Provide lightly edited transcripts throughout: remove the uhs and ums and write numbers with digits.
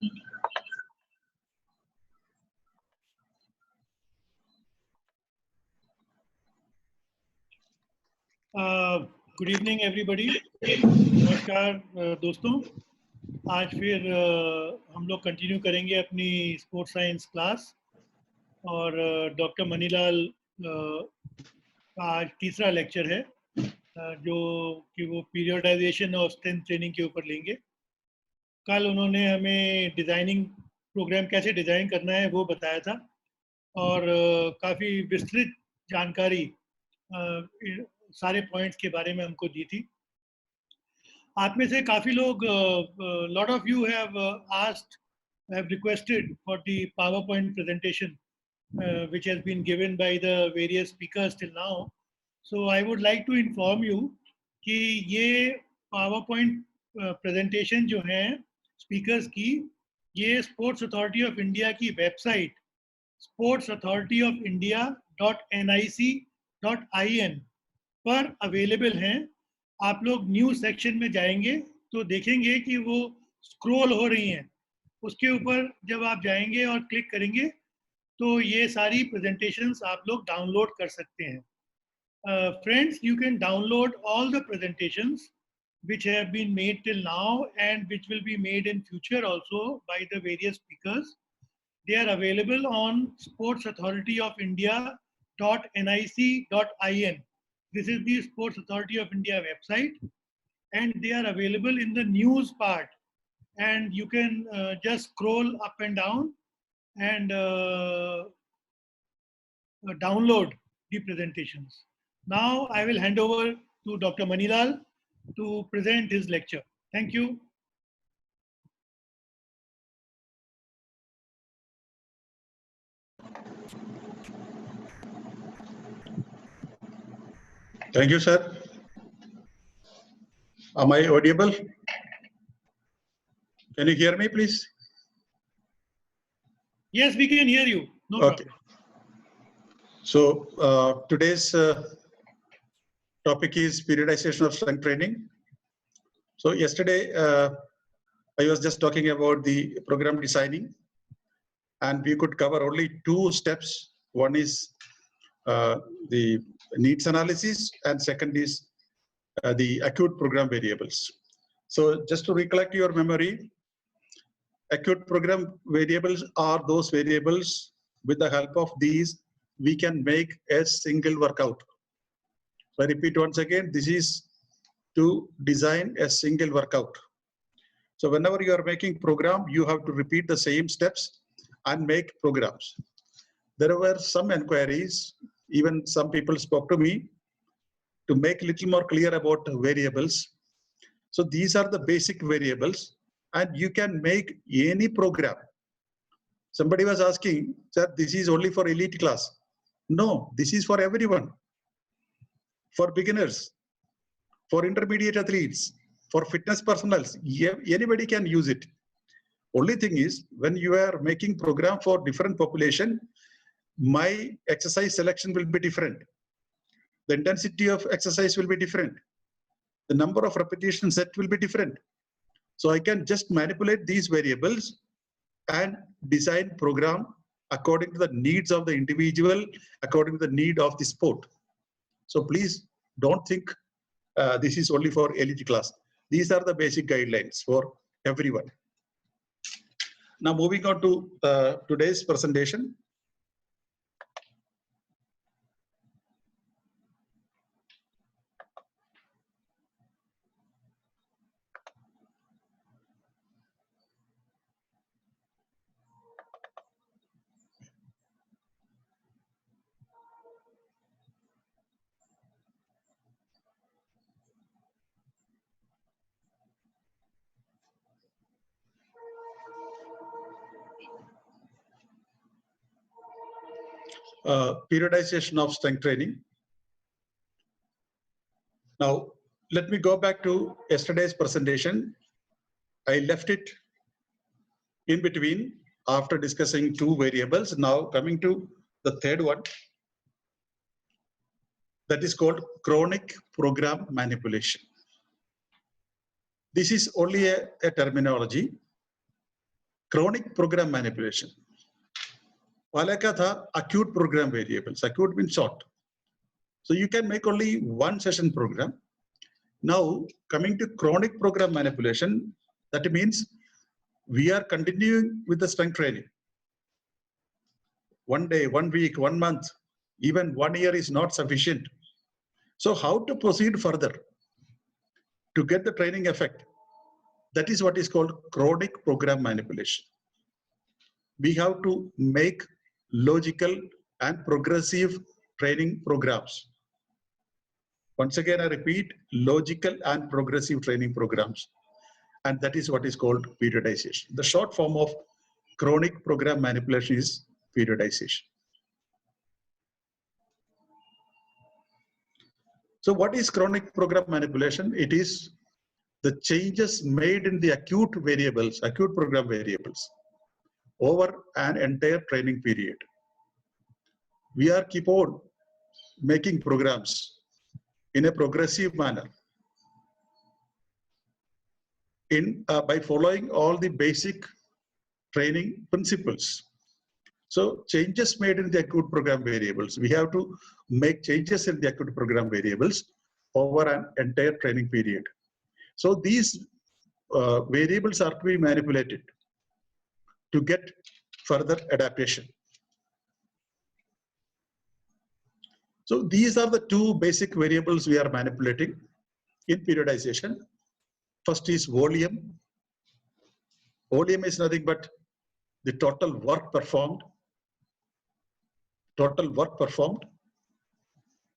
Good evening everybody. नमस्कार दोस्तों। आज फिर हम लोग कंटिन्यू करेंगे अपनी स्पोर्ट्स साइंस क्लास और डॉक्टर मनीलाल का आज तीसरा लेक्चर है जो कि वो पीरियडाइजेशन और स्ट्रेंथ ट्रेनिंग के ऊपर लेंगे। कल उन्होंने हमें डिज़ाइनिंग प्रोग्राम कैसे डिज़ाइन करना है वो बताया था और काफ़ी विस्तृत जानकारी सारे पॉइंट्स के बारे में हमको दी थी। आप में से काफ़ी लोग, lot of you have asked, have requested for the PowerPoint presentation which has been given by the various speakers till now. So I would like to inform you कि ये PowerPoint presentation जो है speakers की, ये Sports Authority of India की website sportsauthority.of india.nic.in पर available हैं। आप लोग न्यूज़ सेक्शन में जाएंगे तो देखेंगे कि वो स्क्रॉल हो रही हैं। उसके ऊपर जब आप जाएंगे और क्लिक करेंगे तो ये सारी प्रेजेंटेशंस आप लोग डाउनलोड कर सकते हैं। Friends, you can download all the presentations which have been made till now and which will be made in future also by the various speakers. They are available on sportsauthority.of india.nic.in. This is the Sports Authority of India website, and they are available in the news part, and you can just scroll up and down and download the presentations. Now I will hand over to Dr. Manilal to present his lecture. Thank you. Thank you, sir. Am I audible? Can you hear me, please? Yes, we can hear you. No Okay. problem. So today's topic is periodization of strength training. So yesterday I was just talking about the program designing, and we could cover only two steps. One is the needs analysis, and second is the acute program variables. So just to recollect your memory, acute program variables are those variables with the help of these we can make a single workout. So I repeat once again, this is to design a single workout. So whenever you are making program, you have to repeat the same steps and make programs. There were some inquiries, even some people spoke to me to make a little more clear about variables. So these are the basic variables, and you can make any program. Somebody was asking, sir, this is only for elite class. No, this is for everyone. For beginners, for intermediate athletes, for fitness personnels, anybody can use it. Only thing is, when you are making program for different population, my exercise selection will be different. The intensity of exercise will be different. The number of repetition set will be different. So I can just manipulate these variables and design program according to the needs of the individual, according to the need of the sport. So please don't think this is only for elite class. These are the basic guidelines for everyone. Now moving on to today's presentation. Periodization of strength training. Now, let me go back to yesterday's presentation. I left it in between after discussing two variables. Now coming to the third one, that is called chronic program manipulation. This is only a terminology. chronic program manipulation. पहले क्या था? Acute program variables. Acute means short. So you can make only one session program. Now coming to chronic program manipulation, that means we are continuing with the strength training. 1 day, 1 week, 1 month, even 1 year is not sufficient. So how to proceed further to get the training effect? That is what is called chronic program manipulation. We have to make logical and progressive training programs. Once again, I repeat, logical and progressive training programs. And that is what is called periodization. The short form of chronic program manipulation is periodization. So what is chronic program manipulation? It is the changes made in the acute variables, acute program variables, over an entire training period. We are keep on making programs in a progressive manner by following all the basic training principles. So changes made in the acute program variables, we have to make changes in the acute program variables over an entire training period. So these variables are to be manipulated to get further adaptation. So these are the two basic variables we are manipulating in periodization. First is volume. Volume is nothing but the total work performed,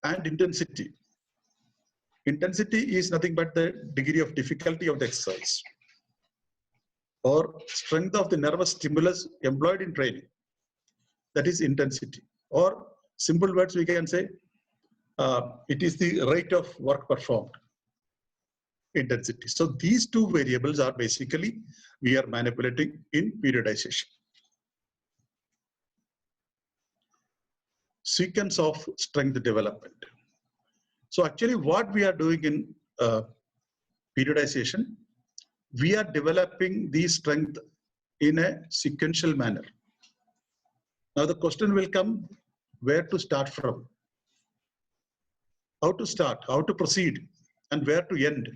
and intensity. Intensity is nothing but the degree of difficulty of the exercise or strength of the nervous stimulus employed in training. That is intensity. Or simple words we can say, it is the rate of work performed, intensity. So these two variables are basically we are manipulating in periodization. Sequence of strength development. So actually what we are doing in periodization, we are developing the strength in a sequential manner. Now the question will come, where to start from? How to start, how to proceed, and where to end.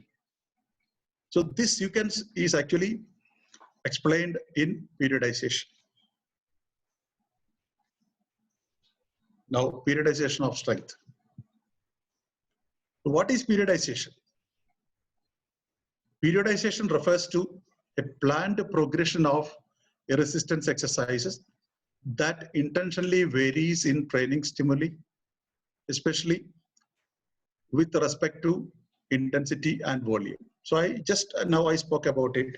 So this sequence is actually explained in periodization. Now, periodization of strength. What is periodization? Periodization refers to a planned progression of resistance exercises that intentionally varies in training stimuli, especially with respect to intensity and volume. So I spoke about it.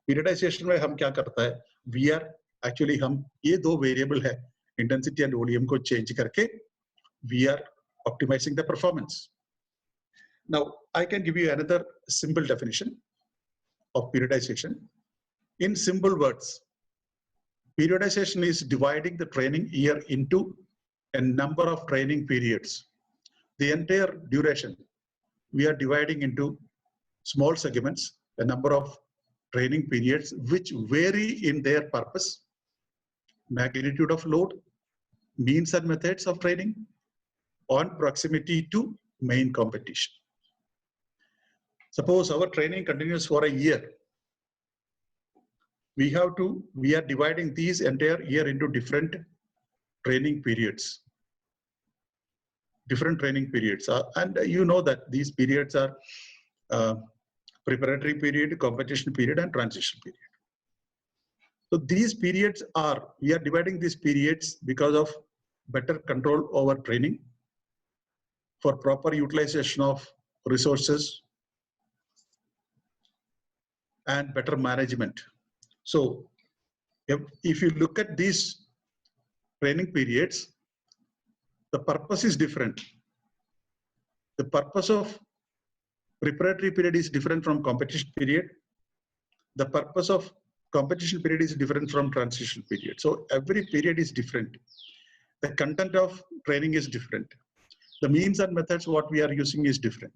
Periodization में हम क्या करता है? We are actually हम ये दो variable है, intensity and volume को change करके we are optimizing the performance. Now I can give you another simple definition of periodization. In simple words, periodization is dividing the training year into a number of training periods. The entire duration we are dividing into small segments, a number of training periods which vary in their purpose, magnitude of load, means and methods of training, on proximity to main competition. Suppose our training continues for a year. We are dividing these entire year into different training periods. And you know that these periods are preparatory period, competition period, and transition period. So these periods we are dividing these periods because of better control over training, for proper utilization of resources, and better management. So if you look at these training periods, the purpose is different. The purpose of preparatory period is different from competition period. The purpose of competition period is different from transition period. So every period is different. The content of training is different. The means and methods what we are using is different.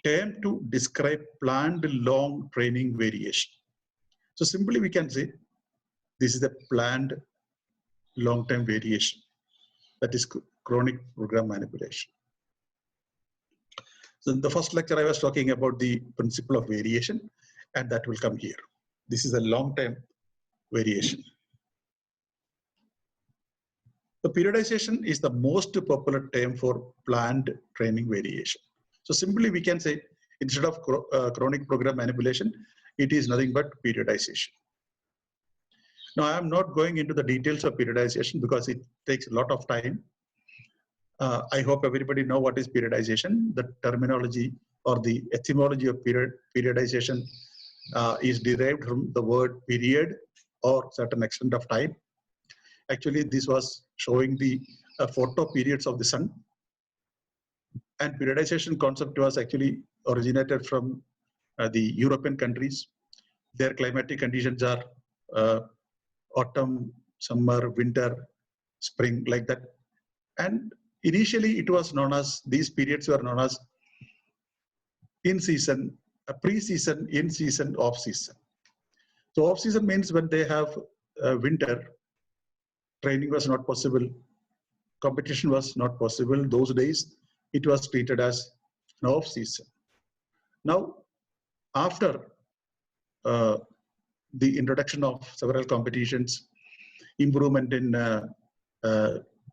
term to describe planned long training variation. So simply we can say this is a planned long-term variation, that is chronic program manipulation. So in the first lecture I was talking about the principle of variation, and that will come here. This is a long-term variation. The periodization is the most popular term for planned training variation. So simply we can say, instead of chronic program manipulation, it is nothing but periodization. Now I am not going into the details of periodization because it takes a lot of time. I hope everybody know what is periodization. The terminology or the etymology of periodization is derived from the word period or certain extent of time. Actually, this was showing the photo periods of the sun. And periodization concept was actually originated from the European countries. Their climatic conditions are autumn, summer, winter, spring, like that. And initially it was known as, these periods were known as in-season, pre-season, in-season, off-season. So off-season means when they have winter, training was not possible, competition was not possible. Those days it was treated as an off-season. Now, after the introduction of several competitions, improvement in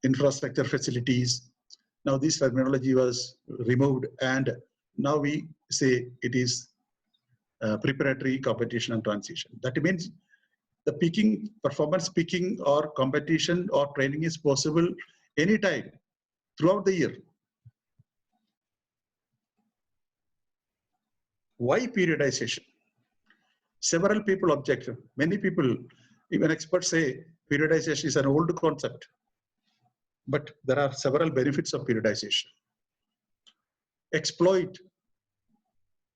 infrastructure facilities, now this terminology was removed, and now we say it is preparatory, competition, and transition. That means the peaking, performance peaking or competition or training is possible anytime throughout the year. Why periodization? Several people object. Many people, even experts, say periodization is an old concept. But there are several benefits of periodization. Exploit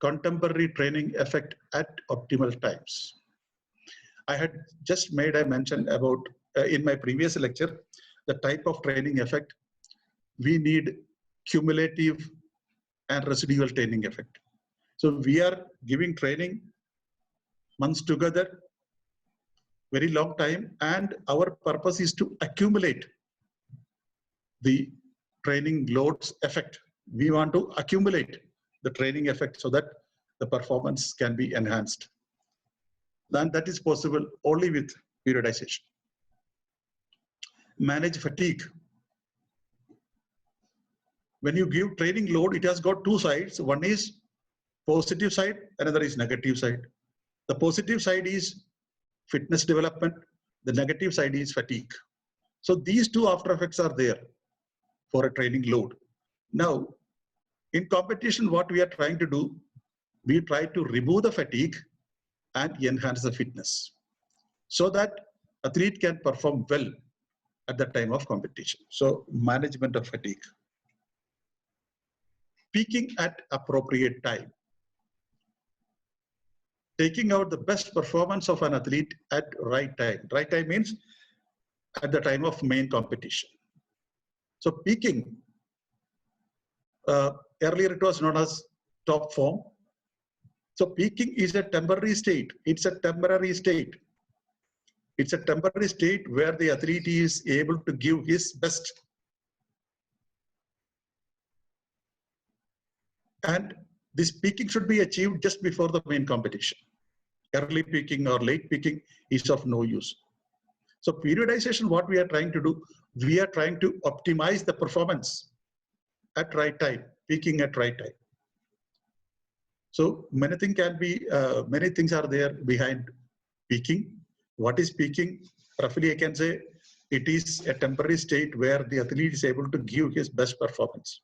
contemporary training effect at optimal times. I had just made a mention about, in my previous lecture, the type of training effect. We need cumulative and residual training effect. So we are giving training months together, very long time, and our purpose is to accumulate the training loads effect. We want to accumulate the training effect so that the performance can be enhanced. And that is possible only with periodization. Manage fatigue. When you give training load, it has got two sides. One is positive side, another is negative side. The positive side is fitness development. The negative side is fatigue. So these two after effects are there for a training load. Now, in competition, what we are trying to do, we try to remove the fatigue and enhance the fitness so that athlete can perform well at the time of competition. So management of fatigue. Peaking at appropriate time. Taking out the best performance of an athlete at right time. Right time means at the time of main competition. So peaking, earlier it was known as top form. So peaking is a temporary state. It's a temporary state. It's a temporary state where the athlete is able to give his best. And this peaking should be achieved just before the main competition. Early peaking or late peaking is of no use. So periodization, what we are trying to do, we are trying to optimize the performance at right time, peaking at right time. So many things can be, many things are there behind peaking. What is peaking? Roughly, I can say it is a temporary state where the athlete is able to give his best performance.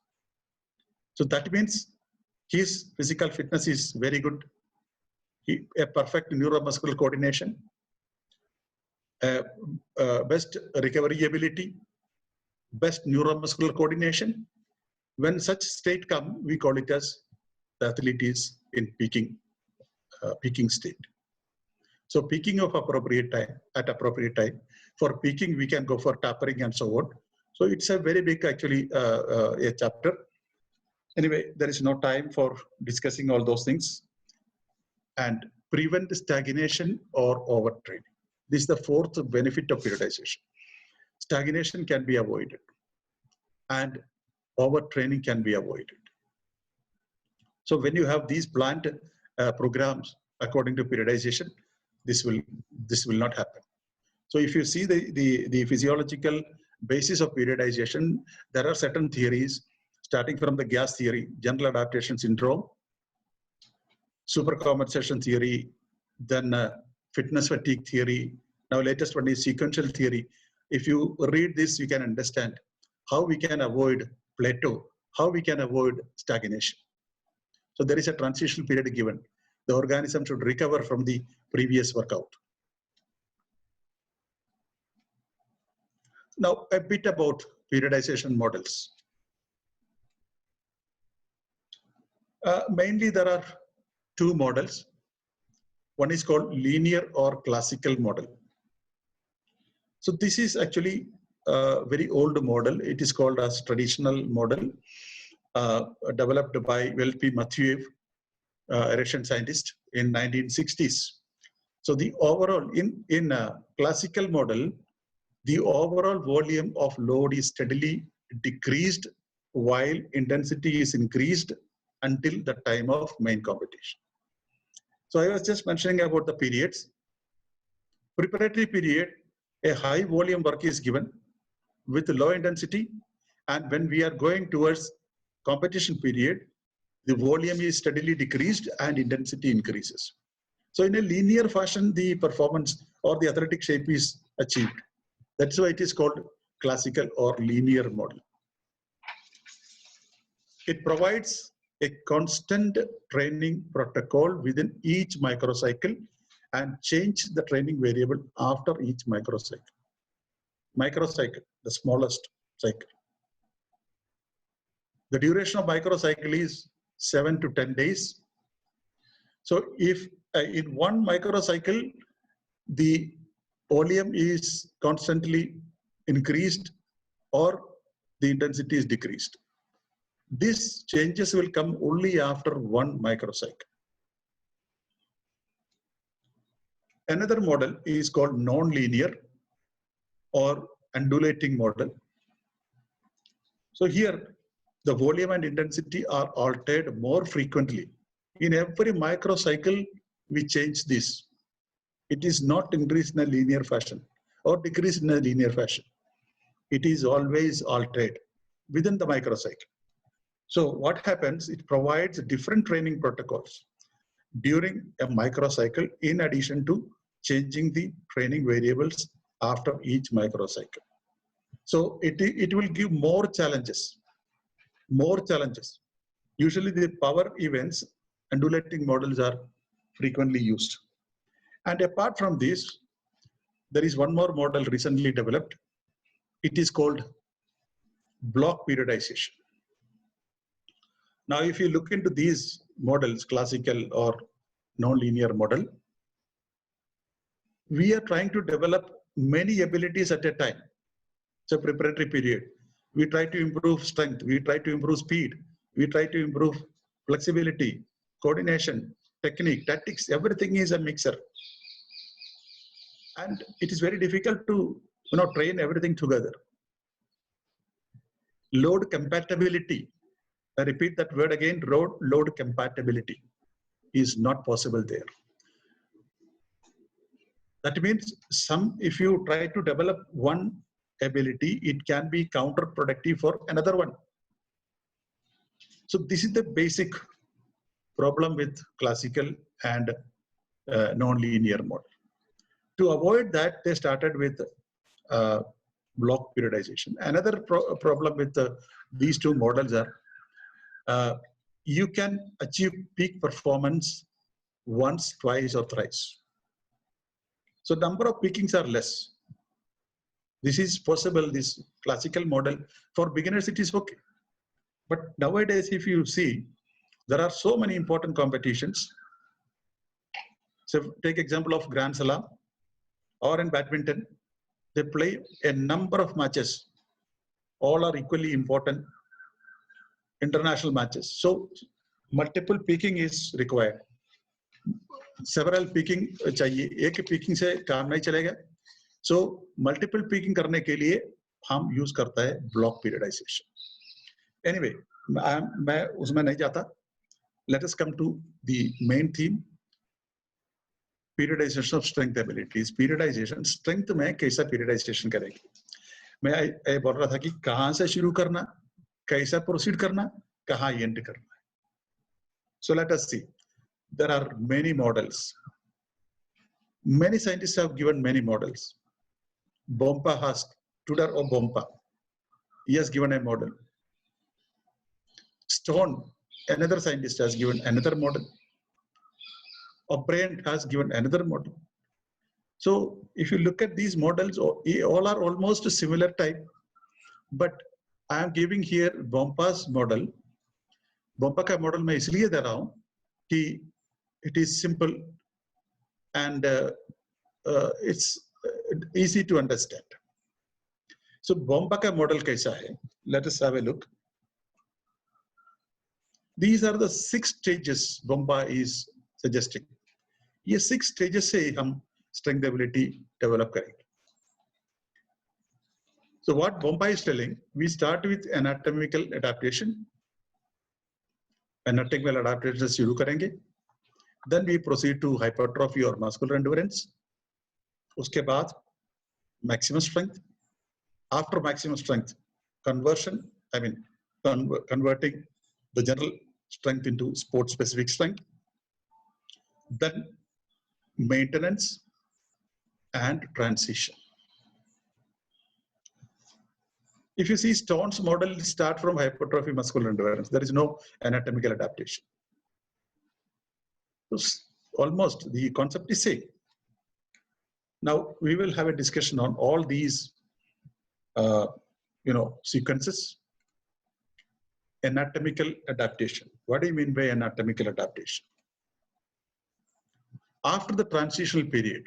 So that means his physical fitness is very good. A perfect neuromuscular coordination, best recovery ability, best neuromuscular coordination. When such state comes, we call it as the athlete is in peaking state. So peaking of appropriate time, at appropriate time. For peaking, we can go for tapering and so on. So it's a very big, actually, a chapter. Anyway, there is no time for discussing all those things. And prevent stagnation or overtraining. This is the fourth benefit of periodization. Stagnation can be avoided and overtraining can be avoided. So when you have these planned programs according to periodization, this will not happen. So if you see the physiological basis of periodization, there are certain theories starting from the gas theory, general adaptation syndrome, supercompensation theory, then fitness fatigue theory. Now latest one is sequential theory. If you read this, you can understand how we can avoid plateau, how we can avoid stagnation. So there is a transitional period given. The organism should recover from the previous workout. Now a bit about periodization models. Mainly there are two models. One is called linear or classical model. So this is actually a very old model. It is called as traditional model, developed by Welpy Matthew, erection scientist, in 1960s. So the overall, in a classical model, the overall volume of load is steadily decreased while intensity is increased until the time of main competition. So I was just mentioning about the periods. Preparatory period, a high volume work is given with low intensity, and when we are going towards competition period, the volume is steadily decreased and intensity increases. So in a linear fashion, the performance or the athletic shape is achieved. That's why it is called classical or linear model. It provides a constant training protocol within each microcycle and change the training variable after each microcycle. Microcycle, the smallest cycle. The duration of microcycle is 7 to 10 days. So if in one microcycle, the volume is constantly increased or the intensity is decreased. These changes will come only after one microcycle. Another model is called non-linear or undulating model. So here, the volume and intensity are altered more frequently. In every microcycle, we change this. It is not increased in a linear fashion or decreased in a linear fashion. It is always altered within the microcycle. So what happens, it provides different training protocols during a microcycle in addition to changing the training variables after each microcycle. So it will give more challenges. Usually the power events, undulating models are frequently used. And apart from this, there is one more model recently developed. It is called block periodization. Now, if you look into these models, classical or non-linear model, we are trying to develop many abilities at a time. It's a preparatory period. We try to improve strength. We try to improve speed. We try to improve flexibility, coordination, technique, tactics. Everything is a mixer. And it is very difficult to train everything together. Load compatibility. I repeat that word again, load compatibility is not possible there. That means if you try to develop one ability, it can be counterproductive for another one. So this is the basic problem with classical and non-linear model. To avoid that, they started with block periodization. Another problem with these two models are you can achieve peak performance once, twice, or thrice. So number of peakings are less. This is possible, this classical model. For beginners, it is okay. But nowadays, if you see, there are so many important competitions. So take example of Grand Slam or in badminton, they play a number of matches. All are equally important. international matches. So multiple peaking is required. Several peaking चाहिए, एक peaking से काम नहीं चलेगा. So multiple peaking करने के लिए हम use करता है block periodization. Anyway, मैं उसमें नहीं जाता. Let us come to the main theme. Periodization of strength abilities. Periodization, strength में कैसा periodization करेंगे? मैं बोल रहा था कि कहाँ से शुरू करना, कैसा proceed करना, कहाँ end करना. So let us see. There are many models. Many scientists have given many models. Bompa has, Tudor or Bompa, he has given a model. Stone, another scientist, has given another model. O'Brien has given another model. So if you look at these models, all are almost a similar type, but I am giving here Bompa's model. Bompa का model मैं इसलिए दे रहा हूँ कि it is simple and it's easy to understand. So Bompa का model कैसा है? Let us have a look. These are the 6 stages Bompa is suggesting. ये 6 stages से हम strength ability develop करेंगे. So what Bompa is telling, we start with anatomical adaptation. Anatomical adaptation से शुरू करेंगे. Then we proceed to hypertrophy or muscular endurance. उसके बाद maximum strength. After maximum strength, conversion, converting the general strength into sport specific strength. Then maintenance and transition. If you see Stone's model, start from hypertrophy muscular endurance. There is no anatomical adaptation. So almost the concept is same. Now we will have a discussion on all these sequences. Anatomical adaptation. What do you mean by anatomical adaptation? After the transitional period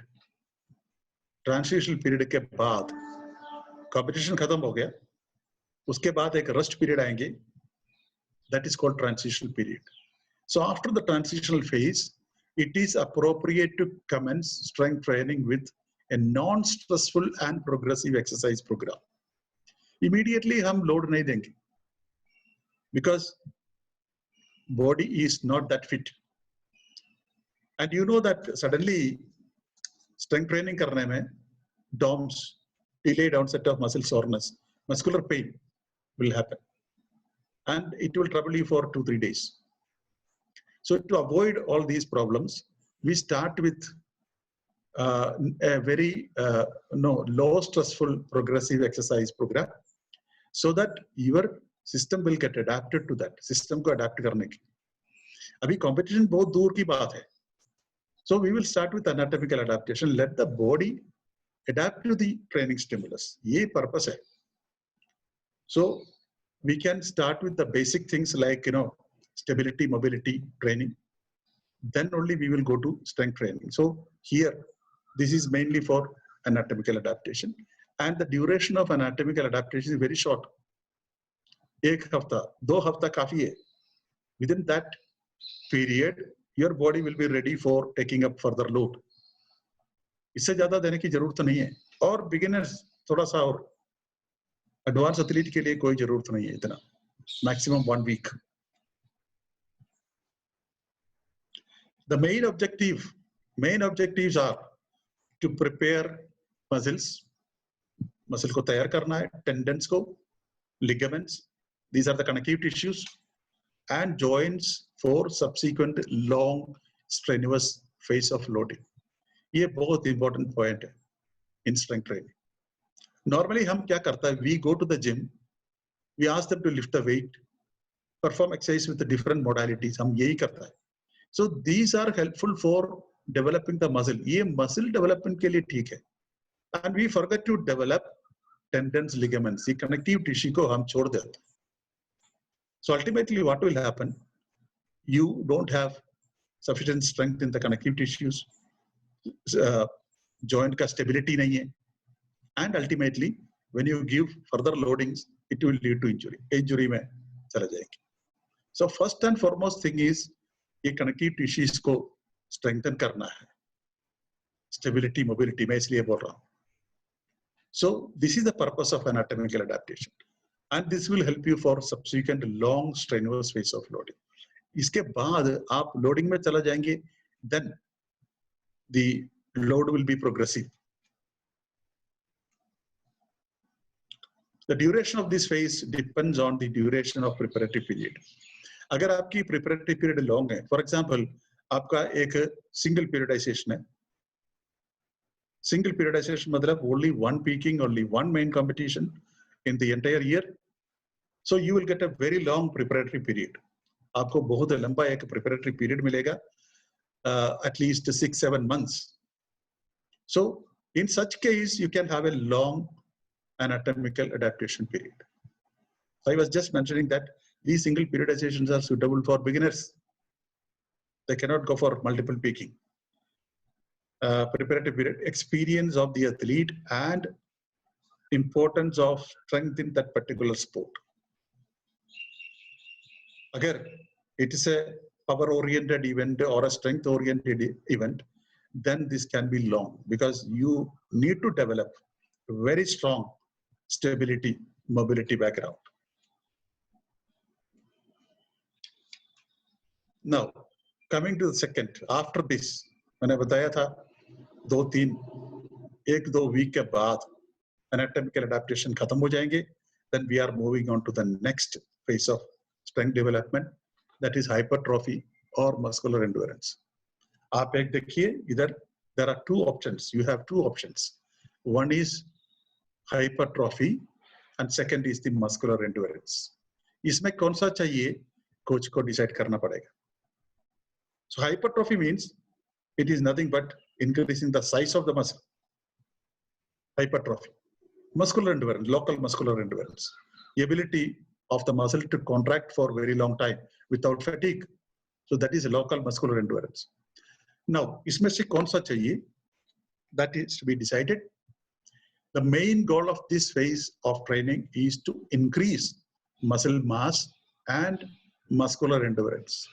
के बाद competition खत्म हो गया, उसके बाद एक rest period आएंगे, that is called transitional period. So after the transitional phase, it is appropriate to commence strength training with a non-stressful and progressive exercise program. Immediately हम load नहीं देंगे, because body is not that fit. And you know that suddenly strength training करने में DOMS, delayed onset of muscle soreness, muscular pain will happen, and it will trouble you for 2-3 days. So to avoid all these problems, we start with a very low stressful progressive exercise program, so that your system will get adapted to that. System को adapt करने की. अभी competition बहुत दूर की बात है. So we will start with anatomical adaptation. Let the body adapt to the training stimulus. ये purpose है. So we can start with the basic things like stability, mobility training. Then only we will go to strength training. So here, this is mainly for anatomical adaptation, and the duration of anatomical adaptation is very short. 1 हफ्ता, 2 हफ्ता काफी है. Within that period, your body will be ready for taking up further load. इससे ज्यादा देने की जरूरत नहीं है. और beginners थोड़ा सा और advanced athlete के लिए कोई जरूरत नहीं है इतना. Maximum 1 week. The main objectives are to prepare muscles. Muscle को तैयार करना है, tendons को, ligaments. These are the connective tissues, and joints for subsequent long strenuous phase of loading. ये बहुत important point है in strength training. Normally हम क्या करता है? We go to the gym, we ask them to lift the weight, perform exercise with the different modalities. हम यही करता है. So these are helpful for developing the muscle. ये muscle development के लिए ठीक है. And we forget to develop tendons, ligaments. ये connective tissue को हम छोड़ देते हैं. So ultimately what will happen? You don't have sufficient strength in the connective tissues. Joint का stability नहीं है. And ultimately, when you give further loadings, it will lead to injury. Injury में चला जाएगी. So first and foremost thing is ये connective tissues को strengthen करना है. Stability, mobility, मैं इसलिए बोल रहा हूँ. So this is the purpose of anatomical adaptation, and this will help you for subsequent long strenuous phase of loading. इसके बाद आप loading में चला जाएंगे, then the load will be progressive. The duration of this phase depends on the duration of preparatory period. अगर आपकी preparatory period long है, for example, आपका एक single periodization है. Single periodization मतलब only one peaking, only one main competition in the entire year. So you will get a very long preparatory period. आपको बहुत लंबा एक preparatory period मिलेगा, at least 6-7 months. So in such case, you can have a long anatomical adaptation period. So I was just mentioning that these single periodizations are suitable for beginners. They cannot go for multiple peaking. Preparatory period, experience of the athlete and importance of strength in that particular sport. Agar it is a power-oriented event or a strength-oriented event, then this can be long because you need to develop very strong stability, mobility background. Now, coming to the second, after this, मैंने बताया था 1-2 week के बाद anatomical adaptation खत्म हो जाएंगे, then we are moving on to the next phase of strength development, that is hypertrophy or muscular endurance. आप एक देखिए इधर, there are two options. You have two options. One is hypertrophy and second is the muscular endurance. इसमें कौन सा चाहिए coach को decide करना पड़ेगा. So hypertrophy means it is nothing but increasing the size of the muscle. Hypertrophy. Muscular endurance, local muscular endurance. The ability of the muscle to contract for very long time without fatigue. So that is local muscular endurance. Now, इसमें से कौन सा चाहिए? That is to be decided. The main goal of this phase of training is to increase muscle mass and muscular endurance.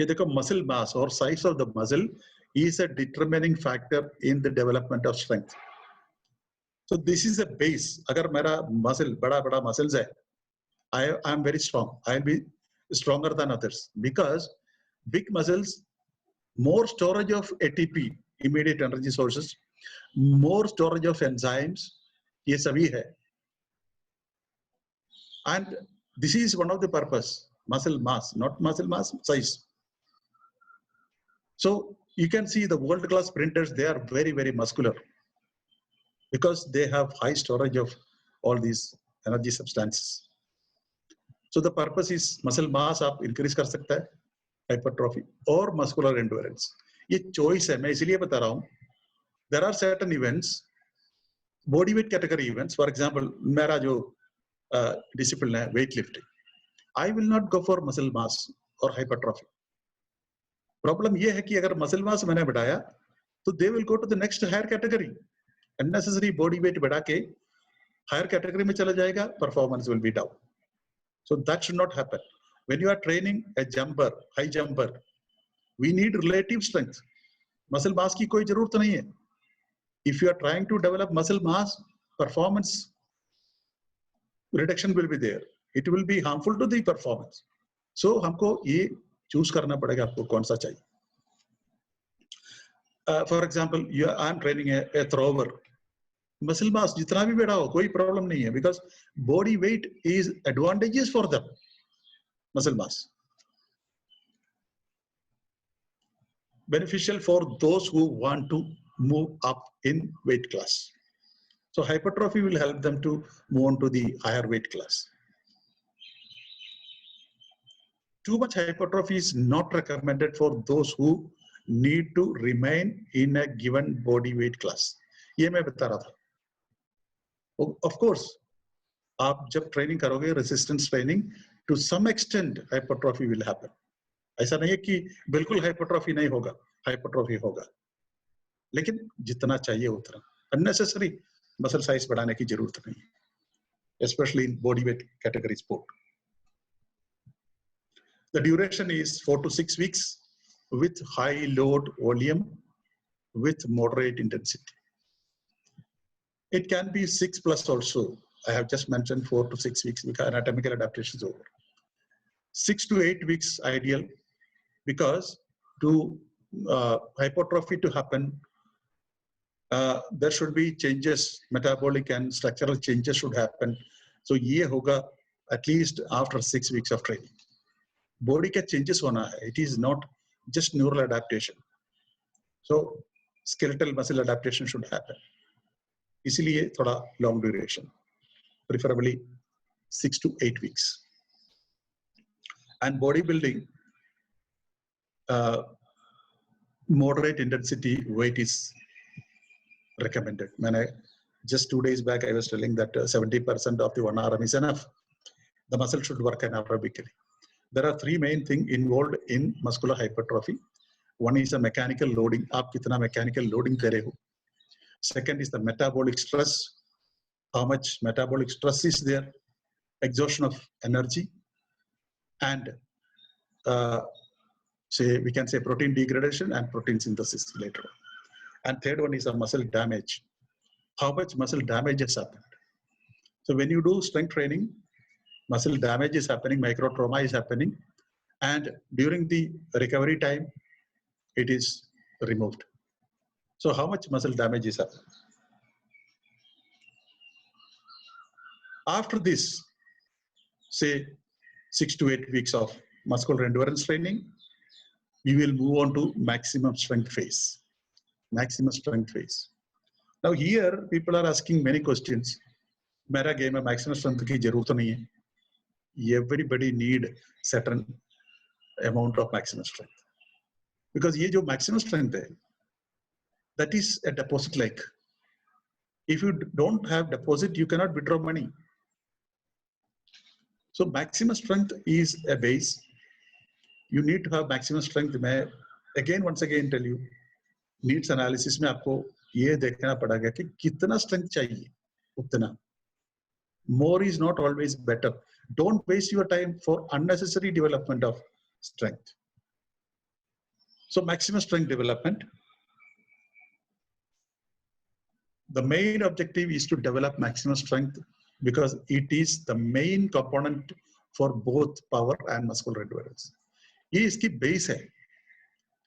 ये देखो, muscle mass or size of the muscle is a determining factor in the development of strength. So this is a base. अगर मेरा muscle बड़ा muscles है, I am very strong. I'll be stronger than others because big muscles, more storage of ATP, immediate energy sources, more storage of enzymes, ये सभी है. And this is one of the purpose, muscle mass, not muscle mass, size. So you can see the world-class sprinters, they are very, very muscular because they have high storage of all these energy substances. So the purpose is muscle mass आप increase कर सकता है, hypertrophy or muscular endurance. ये choice है, मैं इसलिए बता रहा हूँ. There are certain events, body weight category events. For example, मेरा जो discipline है weightlifting, I will not go for muscle mass or hypertrophy. Problem ये है कि अगर muscle mass मैंने बढ़ाया, तो they will go to the next higher category. Unnecessary body weight बढ़ा के higher category में चला जाएगा, performance will be down. So that should not happen. When you are training a jumper, high jumper, we need relative strength. Muscle mass की कोई जरूरत नहीं है. If you are trying to develop muscle mass, performance reduction will be there. It will be harmful to the performance. So हमको ये choose करना पड़ेगा आपको कौन सा चाहिए. For example, I am training a thrower. Muscle mass जितना भी बड़ा हो कोई problem नहीं है because body weight is advantageous for them. Muscle mass. Beneficial for those who want to move up in weight class. So hypertrophy will help them to move on to the higher weight class. Too much hypertrophy is not recommended for those who need to remain in a given body weight class. ये मैं बता रहा था. Of course, आप जब training करोगे resistance training, to some extent hypertrophy will happen. ऐसा नहीं है कि बिल्कुल hypertrophy नहीं होगा, hypertrophy होगा. लेकिन जितना चाहिए उतना. Unnecessary muscle size बढ़ाने की जरूरत नहीं है, especially in body weight category sport. The duration is 4 to 6 weeks with high load volume with moderate intensity. It can be 6+ also. I have just mentioned 4 to 6 weeks because anatomical adaptation is over. 6 to 8 weeks ideal, because to hypertrophy to happen, there should be changes, metabolic and structural changes should happen. So ye hoga at least after 6 weeks of training. Body ka changes hona hai. It is not just neural adaptation. So skeletal muscle adaptation should happen. Isliye thoda long duration, preferably 6 to 8 weeks. And bodybuilding, moderate intensity weight is recommended. Just 2 days back, I was telling that 70% of the 1 RM is enough. The muscle should work anaerobically. There are 3 main things involved in muscular hypertrophy. One is a mechanical loading. Aap kitna mechanical loading kare ho. Second is the metabolic stress. How much metabolic stress is there? Exhaustion of energy. And we can say protein degradation and protein synthesis later on. And third one is a muscle damage. How much muscle damage has happened? So when you do strength training, muscle damage is happening, micro trauma is happening, and during the recovery time, it is removed. So how much muscle damage is happening? After this, say 6 to 8 weeks of muscular endurance training, you will move on to maximum strength phase. Maximum strength phase. Now here, people are asking many questions. Mera game mein maximum strength ki zarorat nahi hai. Everybody need certain amount of maximum strength. Because ye jo maximum strength hai, that is a deposit like. If you don't have deposit, you cannot withdraw money. So maximum strength is a base. You need to have maximum strength. मैं once again tell you, needs analysis में आपको ये देखना पड़ेगा कि कितना strength चाहिए, उतना. More is not always better. Don't waste your time for unnecessary development of strength. So maximum strength development. The main objective is to develop maximum strength because it is the main component for both power and muscular endurance. ये इसकी base है.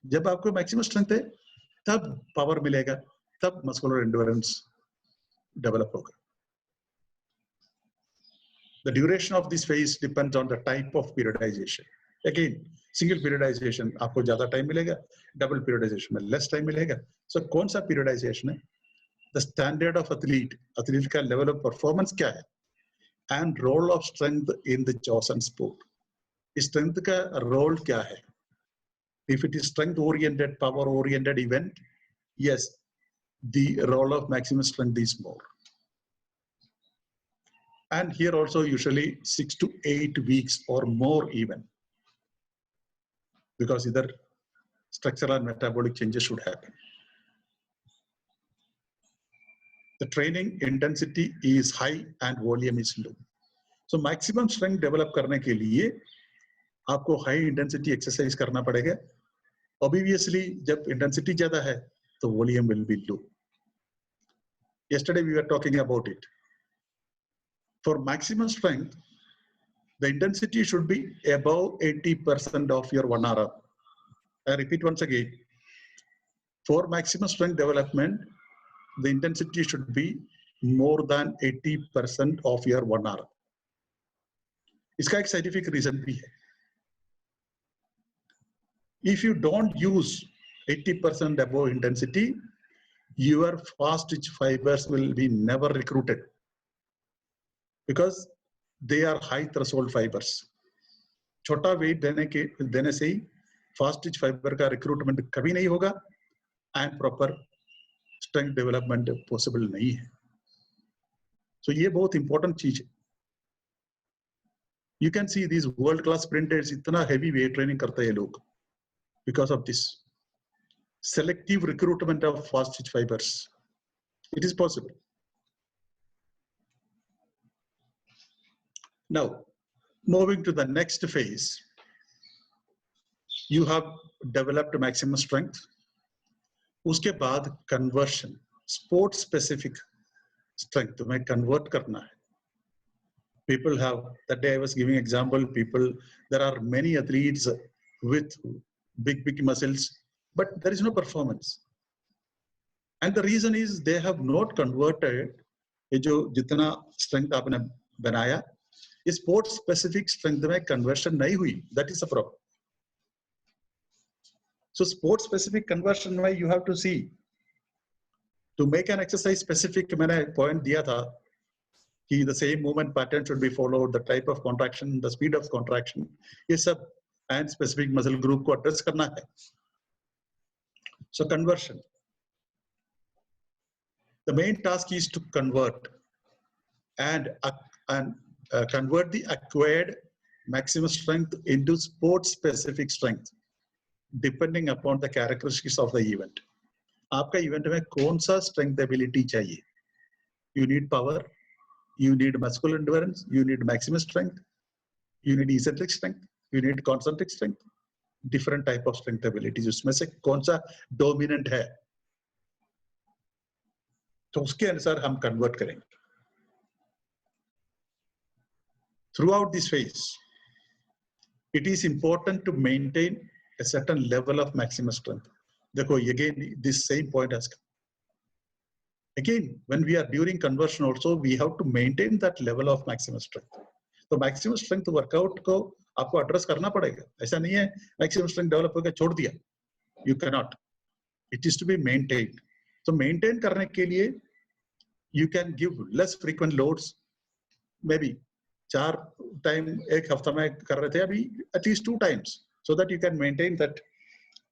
जब आपको maximum strength है, तब power मिलेगा, तब muscular endurance develop होगा. The duration of this phase depends on the type of periodization. Again, single periodization आपको ज़्यादा time मिलेगा, double periodization में less time मिलेगा. So कौन सा periodization है? The standard of athlete का level of performance क्या है? And role of strength in the chosen sport. Strength का role क्या है? If it is strength oriented, power oriented event, yes, the role of maximum strength is more. And here also usually 6 to 8 weeks or more even, because either structural and metabolic changes should happen. The training intensity is high and volume is low. So maximum strength develop करने के लिए आपको high intensity exercise करना पड़ेगा. Obviously, जब intensity ज़्यादा है, तो volume will be low. Yesterday we were talking about it. For maximum strength, the intensity should be above 80% of your 1 RM. I repeat once again. For maximum strength development, the intensity should be more than 80% of your 1 RM. इसका एक scientific reason भी है. If you don't use 80% above intensity, your fast twitch fibers will be never recruited because they are high threshold fibers. छोटा weight देने से ही fast twitch fiber का recruitment कभी नहीं होगा and proper strength development possible नहीं है. So ये बहुत important चीज है. You can see these world class sprinters इतना heavy weight training करते हैं लोग because of this selective recruitment of fast twitch fibers. It is possible. Now, moving to the next phase, you have developed maximum strength. उसके बाद conversion, sport specific strength में convert करना है. People have, that day I was giving example, there are many athletes with big muscles, but there is no performance. And the reason is they have not converted, ये जो जितना strength आपने बनाया, sport specific strength में conversion नहीं हुई. That is the problem. So sport specific conversion में you have to see, to make an exercise specific, मैंने point दिया था कि the same movement pattern should be followed, the type of contraction, the speed of contraction, ये सब and specific muscle group को address करना है. So conversion. The main task is to convert and convert the acquired maximum strength into sport-specific strength, depending upon the characteristics of the event. आपका event में कौन सा strength ability चाहिए? You need power, you need muscular endurance, you need maximum strength, you need eccentric strength, you need concentric strength, different type of strength abilities. उसमें से कौन सा dominant है? तो उसके अनुसार हम convert करेंगे. Throughout this phase, it is important to maintain a certain level of maximum strength. देखो, again, this same point has come. Again, when we are during conversion also, we have to maintain that level of maximum strength. तो maximum strength workout को आपको address करना पड़ेगा. ऐसा नहीं है maximum strength develop होकर छोड़ दिया. You cannot. It is to be maintained. So maintain करने के लिए you can give less frequent loads. Maybe 4 times एक हफ्ता में कर रहे थे, अभी at least 2 times, so that you can maintain that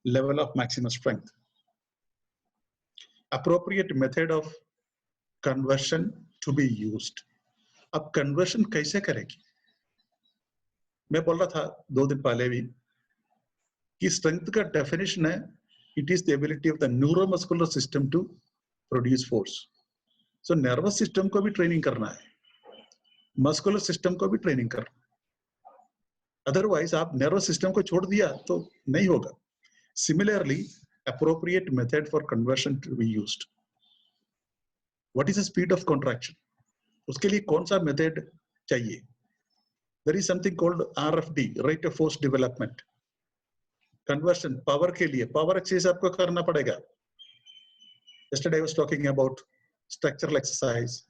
level of maximum strength. Appropriate method of conversion to be used. अब conversion कैसे करेगी? मैं बोल रहा था 2 दिन पहले भी कि strength का definition है, it is the ability of the neuromuscular system to produce force. So nervous system को भी training करना है, muscular system को भी training करना है. Otherwise आप nervous system को छोड़ दिया तो नहीं होगा. Similarly, appropriate method for conversion to be used. What is the speed of contraction? उसके लिए कौन सा method चाहिए? There is something called RFD, rate of force development. Conversion, power के लिए, power exercise आपको करना पड़ेगा. Yesterday I was talking about structural exercise,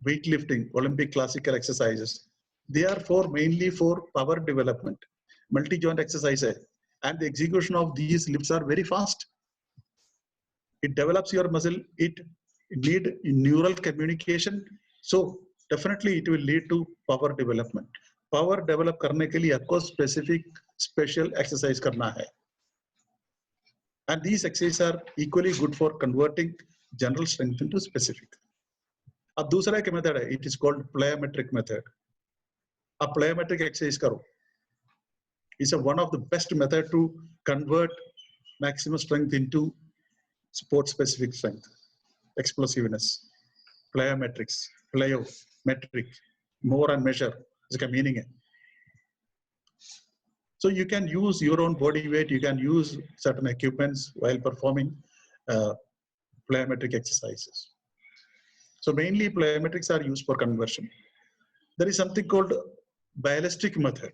weightlifting, Olympic classical exercises. They are mainly for power development. Multi-joint exercise है. And the execution of these lifts are very fast. It develops your muscle, it need neural communication. So definitely it will lead to power development. Power develop करने के लिए आपको specific special exercise करना है. And these exercises are equally good for converting general strength into specific. अब दूसरा एक method है, it is called plyometric method. अब plyometric exercise करो. It's one of the best method to convert maximum strength into sport-specific strength, explosiveness, plyometrics, plyometric, more and measure, इसका meaning है. So you can use your own body weight, you can use certain equipments while performing plyometric exercises. So mainly plyometrics are used for conversion. There is something called ballistic method.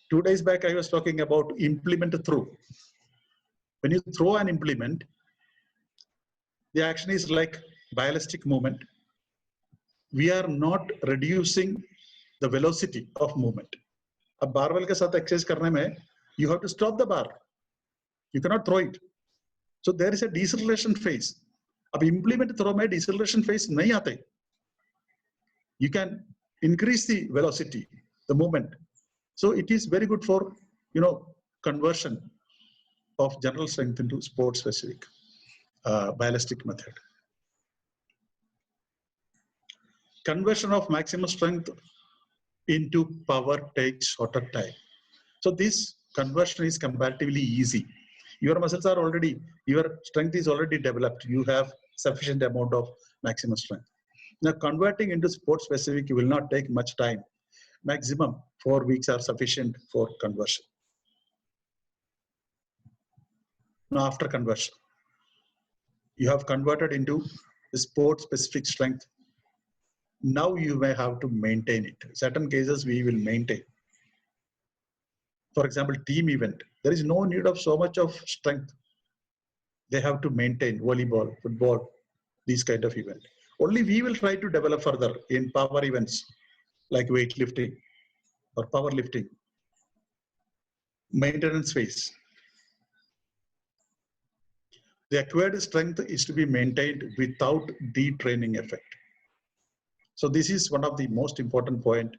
2 days back, I was talking about implement throw. When you throw an implement, the action is like ballistic movement. We are not reducing the velocity of movement. अब barbell के साथ exercise करने में, you have to stop the bar. You cannot throw it. So there is a deceleration phase. अब implement throw में deceleration phase नहीं आते. You can increase the velocity, the movement. So it is very good for, conversion of general strength into sport specific ballistic method. Conversion of maximum strength into power takes shorter time. So this conversion is comparatively easy. Your muscles are already, your strength is already developed. You have sufficient amount of maximum strength. Now converting into sport specific will not take much time. Maximum 4 weeks are sufficient for conversion. Now, after conversion, you have converted into the sport-specific strength. Now you may have to maintain it. In certain cases, we will maintain. For example, team event. There is no need of so much of strength. They have to maintain volleyball, football, these kind of event. Only we will try to develop further in power events like weightlifting or powerlifting. Maintenance phase. The acquired strength is to be maintained without detraining effect. So this is one of the most important point.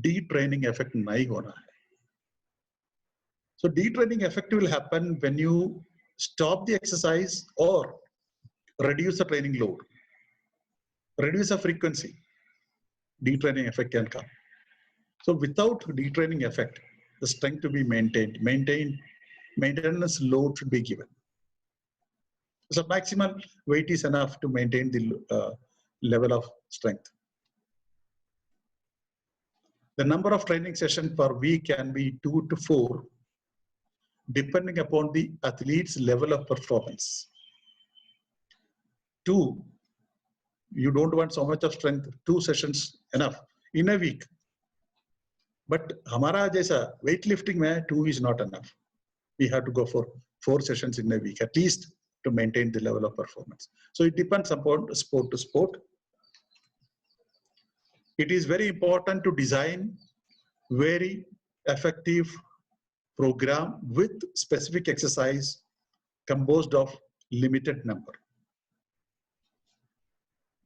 Detraining effect nahi hona hai. So detraining effect will happen when you stop the exercise or reduce the training load, reduce the frequency. Detraining effect can come. So without detraining effect, the strength to be maintained, maintenance load should be given. So maximum weight is enough to maintain the level of strength. The number of training sessions per week can be 2 to 4, depending upon the athlete's level of performance. 2, you don't want so much of strength, 2 sessions enough in a week. But hamara jaisa weightlifting mein 2 is not enough. We have to go for 4 sessions in a week at least to maintain the level of performance. So it depends upon sport to sport. It is very important to design very effective program with specific exercise composed of limited number.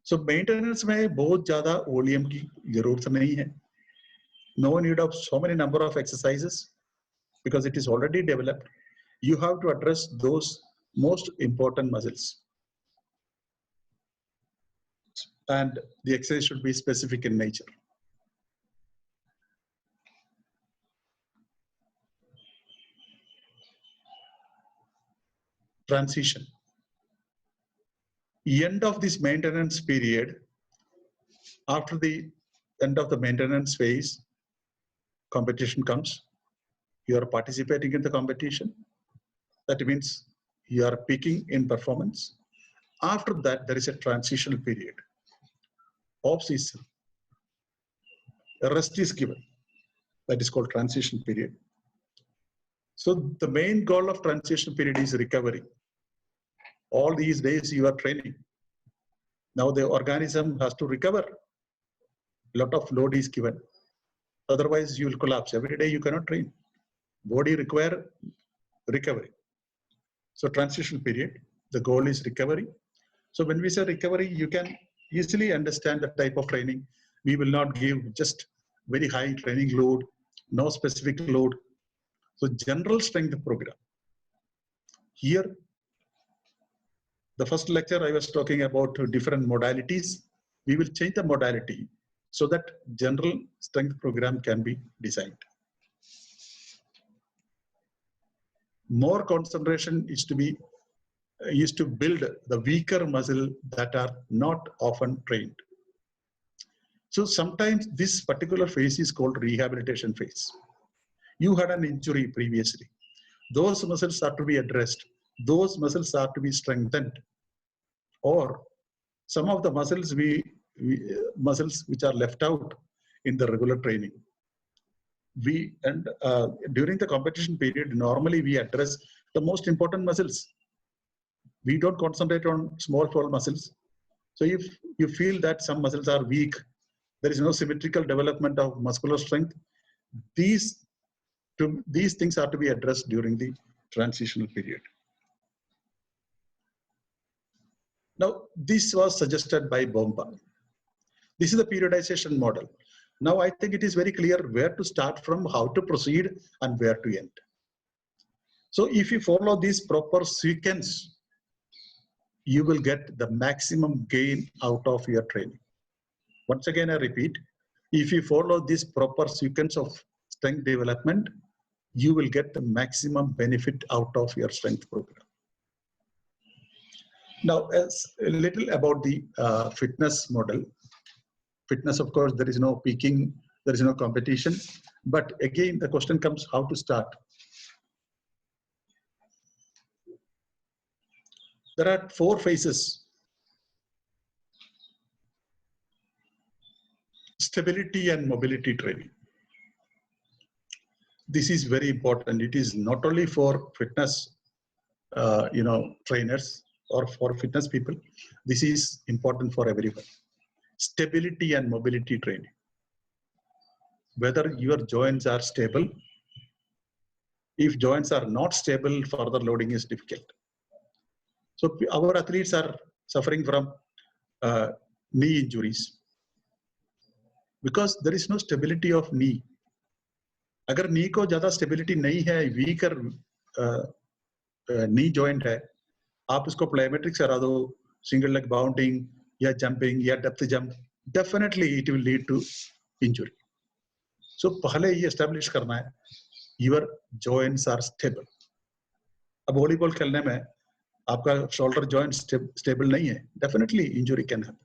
So maintenance में बहुत ज़्यादा volume की ज़रूरत नहीं है. No need of so many number of exercises because it is already developed. You have to address those most important muscles. And the exercise should be specific in nature. Transition. End of this maintenance period, after the end of the maintenance phase, competition comes. You are participating in the competition. That means you are peaking in performance. After that, there is a transitional period. Off-season. A rest is given. That is called transition period. So the main goal of transition period is recovery. All these days you are training. Now the organism has to recover. A lot of load is given. Otherwise you will collapse. Every day you cannot train. Body require recovery. So transition period, the goal is recovery. So when we say recovery, you can easily understand the type of training. We will not give just very high training load, no specific load. So general strength program. Here, the first lecture I was talking about different modalities. We will change the modality so that general strength program can be designed. More concentration is to build the weaker muscle that are not often trained. So sometimes this particular phase is called rehabilitation phase. You had an injury previously. Those muscles are to be addressed. Those muscles are to be strengthened. Or some of the muscles muscles which are left out in the regular training. During the competition period, normally we address the most important muscles. We don't concentrate on small muscles. So if you feel that some muscles are weak, there is no symmetrical development of muscular strength, these things are to be addressed during the transitional period. Now, this was suggested by Bomba. This is the periodization model. Now, I think it is very clear where to start from, how to proceed, and where to end. So if you follow this proper sequence, you will get the maximum gain out of your training. Once again, I repeat, if you follow this proper sequence of strength development, you will get the maximum benefit out of your strength program. Now, as a little about the fitness model. Fitness, of course, there is no peaking, there is no competition. But again, the question comes how to start. there are 4 phases. Stability and mobility training. This is very important. It is not only for fitness, trainers or for fitness people. This is important for everyone. Stability and mobility training. Whether your joints are stable. If joints are not stable, further loading is difficult. So our athletes are suffering from knee injuries because there is no stability of knee. अगर knee को ज़्यादा stability नहीं है, weaker knee joint है, आप उसको plyometrics करा दो, single leg bounding या jumping या depth jump, definitely it will lead to injury. So पहले ये establish करना है, your joints are stable. अब वॉलीबॉल खेलने में आपका shoulder joint stable नहीं है, definitely injury can happen.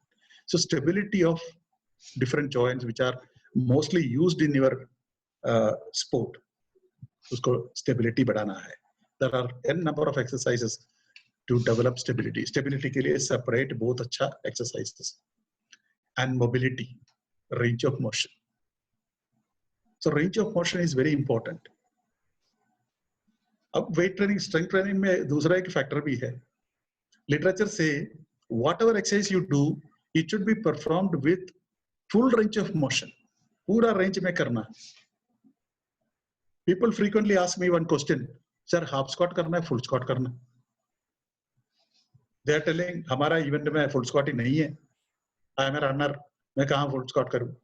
So stability of different joints which are mostly used in your sport, उसको stability बढ़ाना है. There are n number of exercises to develop stability. Stability के लिए separate बहुत अच्छा exercises. And mobility, range of motion. So range of motion is very important. अब weight training, strength training में दूसरा एक factor भी है. Literature say whatever exercise you do, it should be performed with full range of motion. पूरा range में करना. People frequently ask me one question, sir, half squat करना है, full squat करना? They are telling, हमारा event में full squat ही नहीं है. I am a runner, मैं कहाँ full squat करूँ?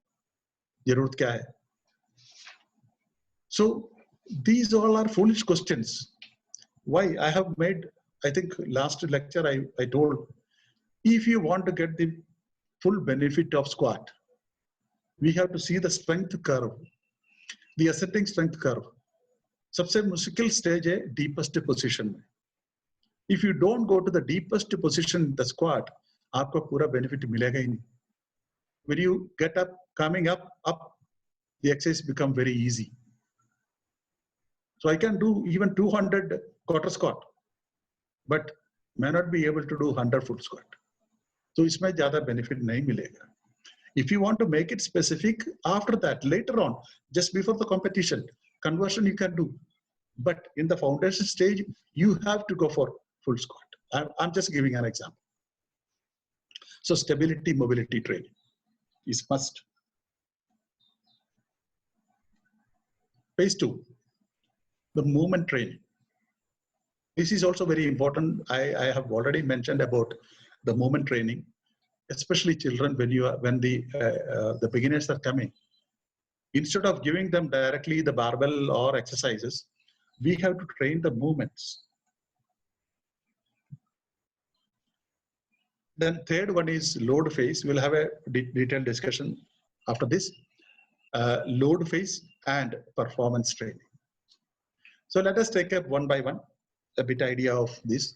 जरूरत क्या है? So these all are foolish questions. Why? I have made, I think last lecture I told, if you want to get the full benefit of squat, we have to see the strength curve, the ascending strength curve. सबसे मुश्किल stage है deepest position में. If you don't go to the deepest position, the squat, आपको पूरा benefit मिलेगा ही नहीं. When you get up, coming up, the exercise become very easy. So I can do even 200 quarter squat, but may not be able to do 100 full squat. So इसमें ज़्यादा benefit नहीं मिलेगा. If you want to make it specific, after that, later on, just before the competition, conversion you can do. But in the foundation stage, you have to go for full squat. I'm just giving an example. So stability, mobility training is must. Phase 2, the movement training. This is also very important. I have already mentioned about the movement training, especially children when the beginners are coming. Instead of giving them directly the barbell or exercises, we have to train the movements. Then third one is load phase. We'll have a detailed discussion after this. Load phase and performance training. So let us take up one by one a bit idea of this.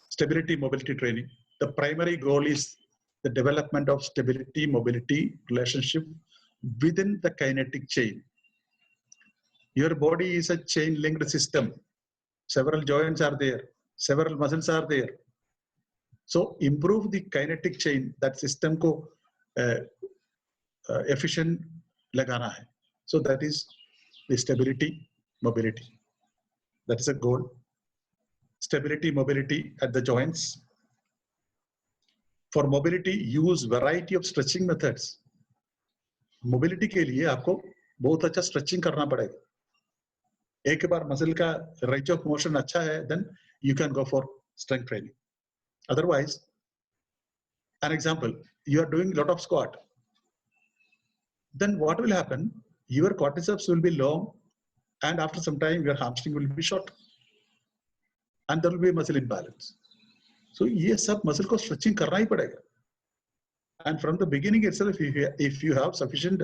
Stability, mobility training. The primary goal is the development of stability, mobility relationship within the kinetic chain. Your body is a chain linked system. Several joints are there. Several muscles are there. So improve the kinetic chain, that system ko efficient lagana hai. So that is the stability, mobility. That is a goal. Stability, mobility at the joints. For mobility, use variety of stretching methods. Mobility के लिए आपको बहुत अच्छा stretching करना पड़ेगा. एक बार muscle का range of motion अच्छा है, then you can go for strength training. Otherwise, an example, you are doing a lot of squat. Then what will happen? Your quadriceps will be long, and after some time, your hamstring will be short, and there will be a muscle imbalance. So ये सब muscle को stretching करना ही पड़ेगा. And from the beginning itself, if you have sufficient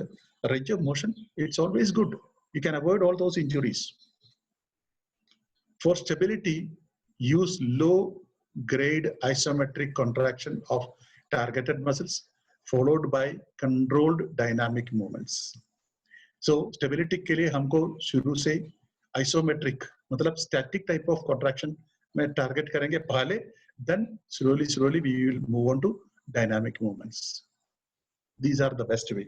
range of motion, it's always good. You can avoid all those injuries. For stability, use low-grade isometric contraction of targeted muscles, followed by controlled dynamic movements. So stability के लिए हमको शुरू से isometric, मतलब static type of contraction में target करेंगे पहले, then slowly we will move on to dynamic movements. These are the best way.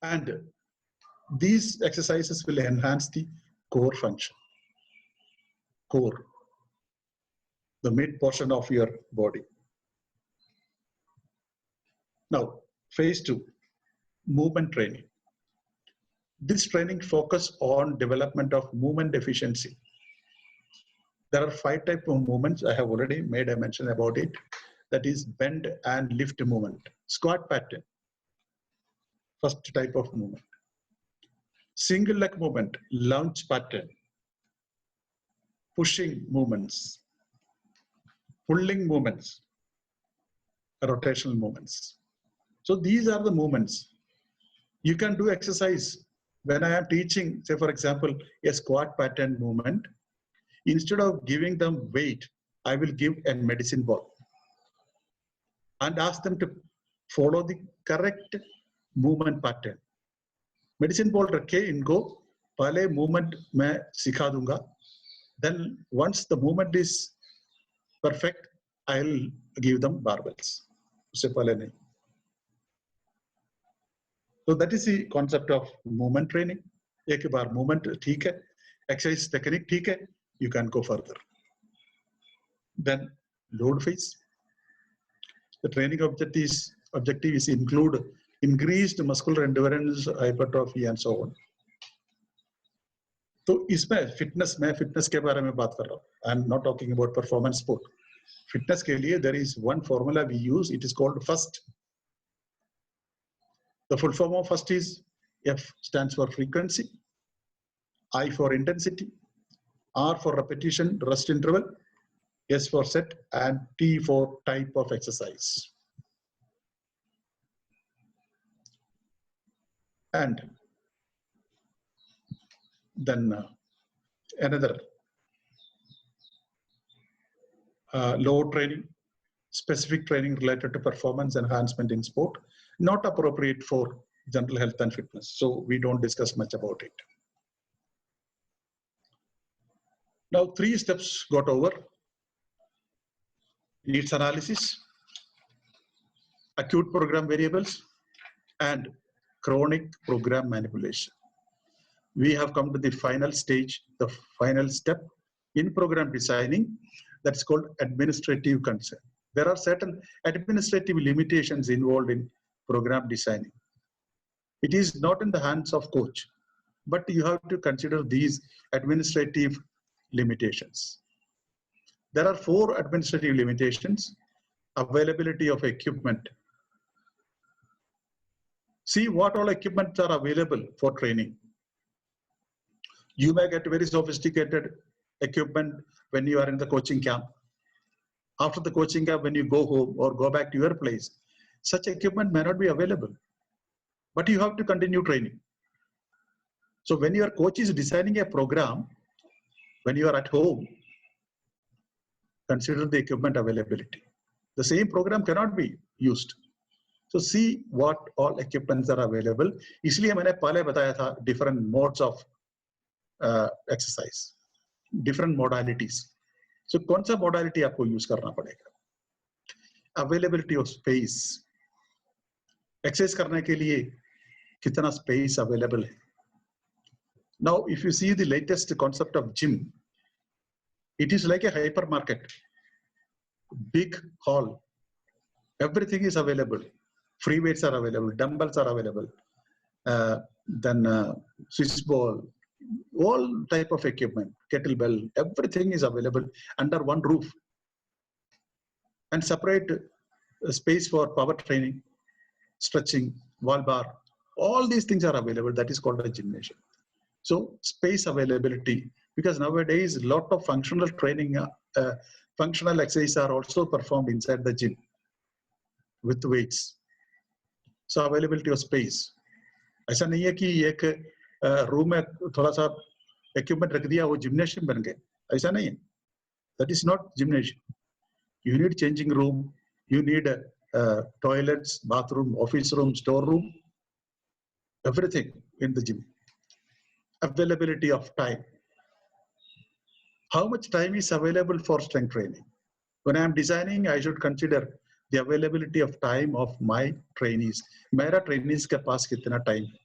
And these exercises will enhance the core function. Core, the mid portion of your body. Now, phase 2, movement training. This training focuses on development of movement efficiency. There are 5 types of movements. I have already made a mention about it. That is bend and lift movement. Squat pattern, first type of movement. Single leg movement, lunge pattern. Pushing movements, pulling movements, rotational movements. So these are the movements. You can do exercise. When I am teaching, say for example, a squat pattern movement, instead of giving them weight, I will give a medicine ball and ask them to follow the correct movement pattern. Medicine ball रखे इनको पहले movement मैं सिखा दूंगा. Then once the movement is perfect, I'll give them barbells. उससे पहले नहीं. So that is the concept of movement training. एक बार movement ठीक है, exercise technique ठीक है, you can go further. Then load phase. The training objective is include increased muscular endurance, hypertrophy and so on. तो इसमें फिटनेस के बारे में बात कर रहा हूँ. I am not talking about performance sport. Fitness के लिए there is one formula we use. It is called FAST. The full form of FAST is F stands for frequency, I for intensity, R for repetition, rest interval, S for set, and T for type of exercise. And then another load training, specific training related to performance enhancement in sport, not appropriate for general health and fitness. So we don't discuss much about it. Now 3 steps got over. Needs analysis, acute program variables, and chronic program manipulation. We have come to the final stage, the final step in program designing, that's called administrative consent. There are certain administrative limitations involved in program designing. It is not in the hands of coach, but you have to consider these administrative limitations. There are 4 administrative limitations. Availability of equipment. See what all equipment are available for training. You may get very sophisticated equipment when you are in the coaching camp. After the coaching camp, when you go home or go back to your place, such equipment may not be available, but you have to continue training. So when your coach is designing a program, when you are at home, consider the equipment availability. The same program cannot be used. So see what all equipments are available. इसलिए मैंने पहले बताया था different modes of exercise, different modalities. So कौन सा modality आपको use करना पड़ेगा? Availability of space. Exercise करने के लिए कितना space available है? Now, if you see the latest concept of gym, it is like a hypermarket, big hall. Everything is available. Free weights are available, dumbbells are available, then Swiss ball, all type of equipment, kettlebell, everything is available under one roof. And separate space for power training, stretching, wall bar, all these things are available. That is called a gymnasium. So space availability, because nowadays a lot of functional training, functional exercises are also performed inside the gym with weights. So availability of space. ऐसा नहीं है कि एक room में थोड़ा सा equipment रख दिया वो gymnasium बन गए. ऐसा नहीं है. That is not gymnasium. You need changing room. You need toilets, bathroom, office room, store room, everything in the gym. Availability of time. how much time is available for strength training? When I am designing, I should consider the availability of time of my trainees. मेरा trainees के पास कितना time है?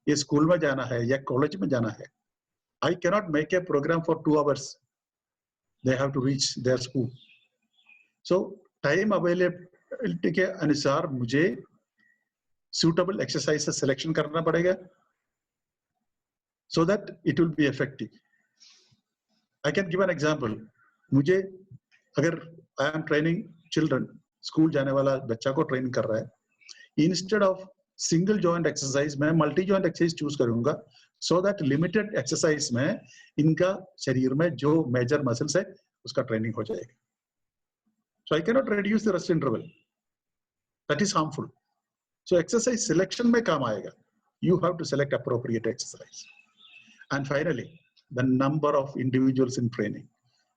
ये school में जाना है या college में जाना है? I cannot make a program for 2 hours. They have to reach their school. So time availability के अनुसार मुझे suitable exercises selection करना पड़ेगा, so that it will be effective. I can give an example. मुझे अगर I am training children, school जाने वाला बच्चा को ट्रेन कर रहा है, instead of single joint exercise मैं multi joint exercise choose करूंगा, so that limited exercise में इनका शरीर में जो major muscles है उसका training हो जाएगा. So I cannot reduce the rest interval. That is harmful. So exercise selection में काम आएगा. You have to select appropriate exercise. And finally, the number of individuals in training.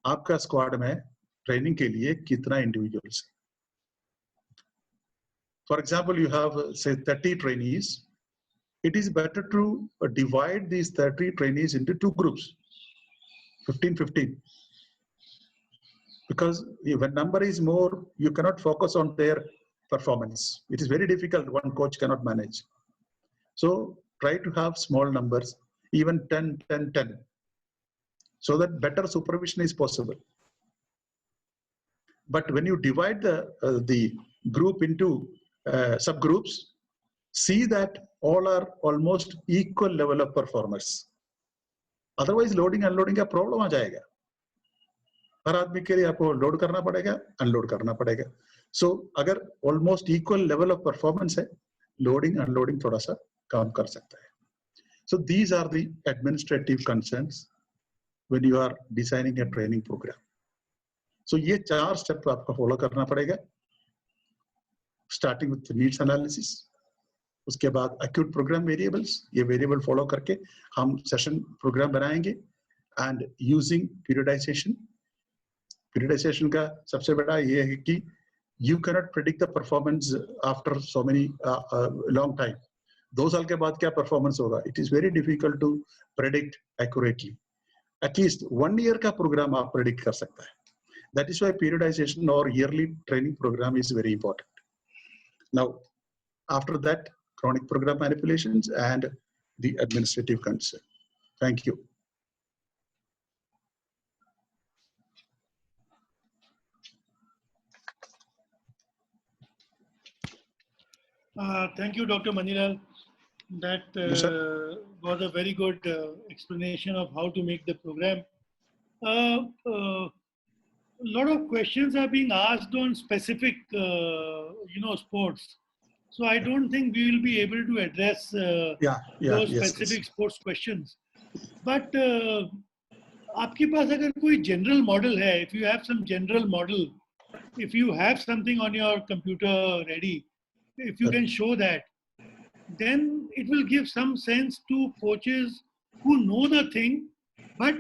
आपका squad में training के लिए कितना individuals? For example, you have say 30 trainees. It is better to divide these 30 trainees into 2 groups, 15-15. Because when number is more, you cannot focus on their performance. It is very difficult. One coach cannot manage. So try to have small numbers, even 10, 10, 10, so that better supervision is possible. But when you divide the group into subgroups, see that all are almost equal level of performers. Otherwise, loading unloading का problem आ जाएगा. हर आदमी के लिए आपको load करना पड़ेगा, unload करना पड़ेगा. So अगर almost equal level of performance है, loading unloading थोड़ा सा काम कर सकता है. So these are the administrative concerns when you are designing a training program. So ये 4 steps आपको follow करना पड़ेगा. Starting with the needs analysis, उसके बाद acute program variables, ये variable follow करके हम session program बनाएंगे, and using periodization. Periodization का सबसे बड़ा ये है कि you cannot predict the performance after so many long time. 2 साल के बाद क्या performance होगा? It is very difficult to predict accurately. At least 1 year का program आप predict कर सकता है. That is why periodization or yearly training program is very important. Now, after that, chronic program manipulations and the administrative concern. Thank you. Thank you, Dr. Manilal. That Yes, was a very good explanation of how to make the program. A lot of questions are being asked on specific, sports. So I don't think we will be able to address those specific sports questions. But आपके पास अगर कोई general model है, if you have some general model, if you have something on your computer ready, if you can show that, then it will give some sense to coaches who know the thing, but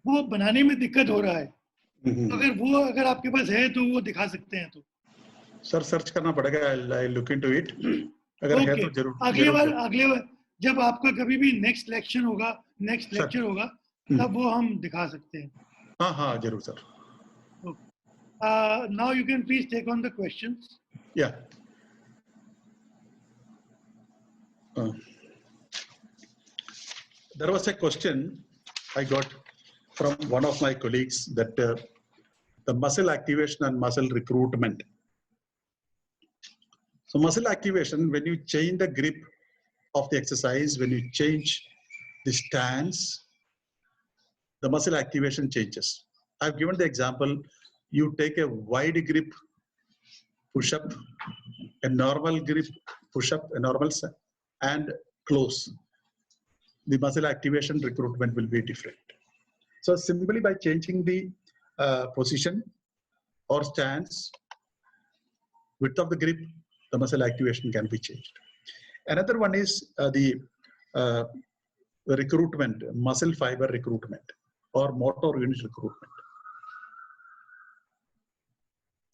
वो बनाने में दिक्कत हो रहा है. अगर आपके पास है तो वो दिखा सकते हैं तो. सर सर्च करना पड़ेगा. I'll look into it. अगर है तो जरूर. अगले बार जब आपका कभी भी नेक्स्ट लेक्चर होगा तब वो हम दिखा सकते हैं. हाँ जरूर sir. Now you can please take on the questions. Yeah. There was a question I got from one of my colleagues that the muscle activation and muscle recruitment. So muscle activation, when you change the grip of the exercise, when you change the stance, the muscle activation changes. I've given the example, you take a wide grip push-up, a normal grip push-up, a normal and close. The muscle activation recruitment will be different. So simply by changing the position or stance, width of the grip, the muscle activation can be changed. Another one is the recruitment, muscle fiber recruitment or motor unit recruitment.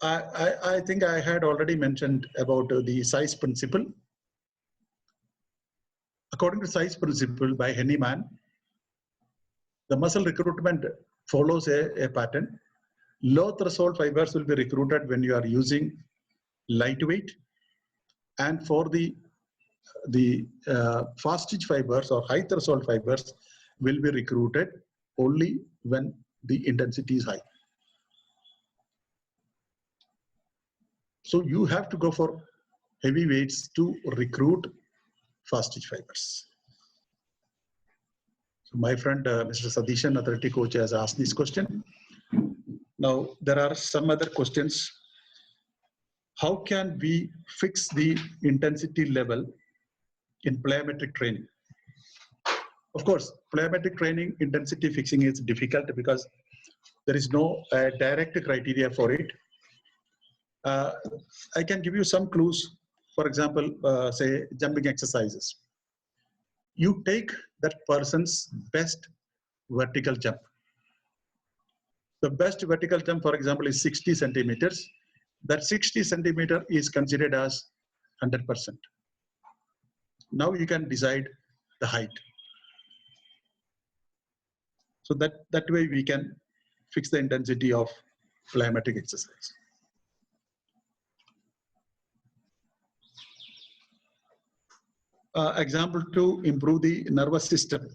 I think I had already mentioned about the size principle. According to size principle by Henneman, the muscle recruitment follows a pattern. Low threshold fibers will be recruited when you are using lightweight, and for the fast stitch fibers or high threshold fibers will be recruited only when the intensity is high. So you have to go for heavy weights to recruit fast stitch fibers. So my friend Mr. Sadishan, athletic coach, has asked this question. Now there are some other questions. How can we fix the intensity level in plyometric training? Of course, plyometric training intensity fixing is difficult because there is no direct criteria for it. I can give you some clues. For example, say jumping exercises. You take that person's best vertical jump. The best vertical jump, for example, is 60 centimeters. That 60 centimeter is considered as 100%. Now you can decide the height. So that way we can fix the intensity of plyometric exercise. Example to improve the nervous system,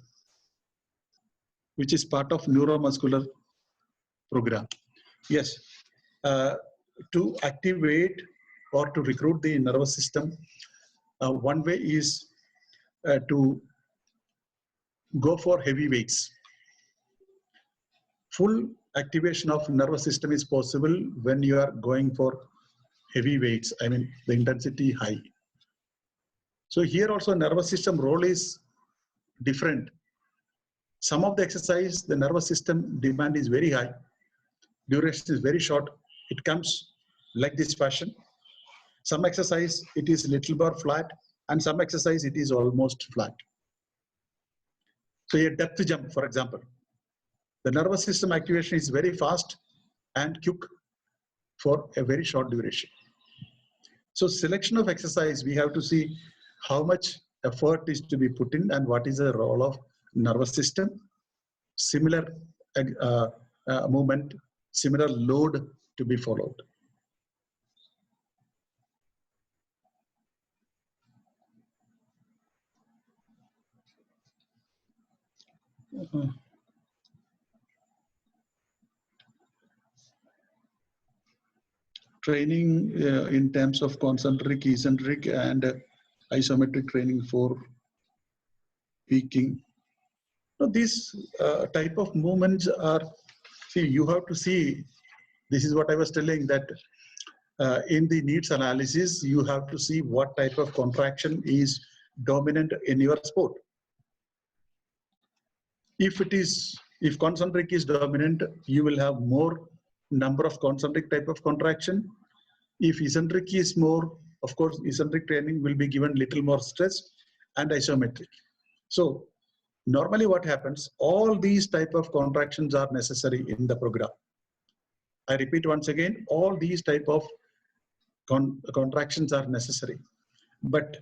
which is part of neuromuscular program. Yes, to activate or to recruit the nervous system, one way is to go for heavy weights. Full activation of nervous system is possible when you are going for heavy weights, I mean the intensity high. So here also nervous system role is different. Some of the exercise, the nervous system demand is very high, duration is very short. It comes like this fashion. Some exercise, it is little more flat, and some exercise, it is almost flat. So a depth jump, for example, the nervous system activation is very fast and quick for a very short duration. So selection of exercise, we have to see how much effort is to be put in and what is the role of nervous system. Similar movement, similar load to be followed. Training in terms of concentric, eccentric, and isometric training for peaking. So these type of movements are, see, you have to see, this is what I was telling, that in the needs analysis, you have to see what type of contraction is dominant in your sport. If concentric is dominant, you will have more number of concentric type of contraction. If eccentric is more, of course, eccentric training will be given little more stress, and isometric. So normally what happens, all these type of contractions are necessary in the program. I repeat once again, all these type of contractions are necessary. But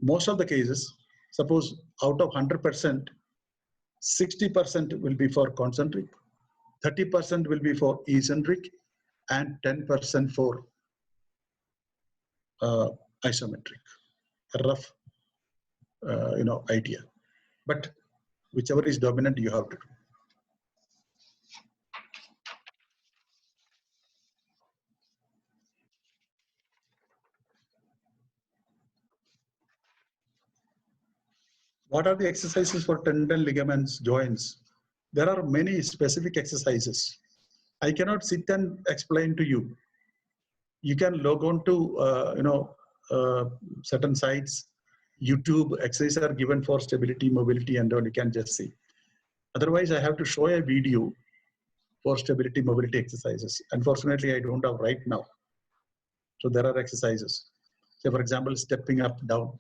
most of the cases, suppose out of 100%, 60% will be for concentric, 30% will be for eccentric, and 10% for isometric. A rough idea. But whichever is dominant, you have to do. What are the exercises for tendon, ligaments, joints? There are many specific exercises. I cannot sit and explain to you. You can log on to certain sites. YouTube exercises are given for stability, mobility, and all. You can just see. Otherwise, I have to show a video for stability, mobility exercises. Unfortunately, I don't have right now. So there are exercises. Say, for example, stepping up, down,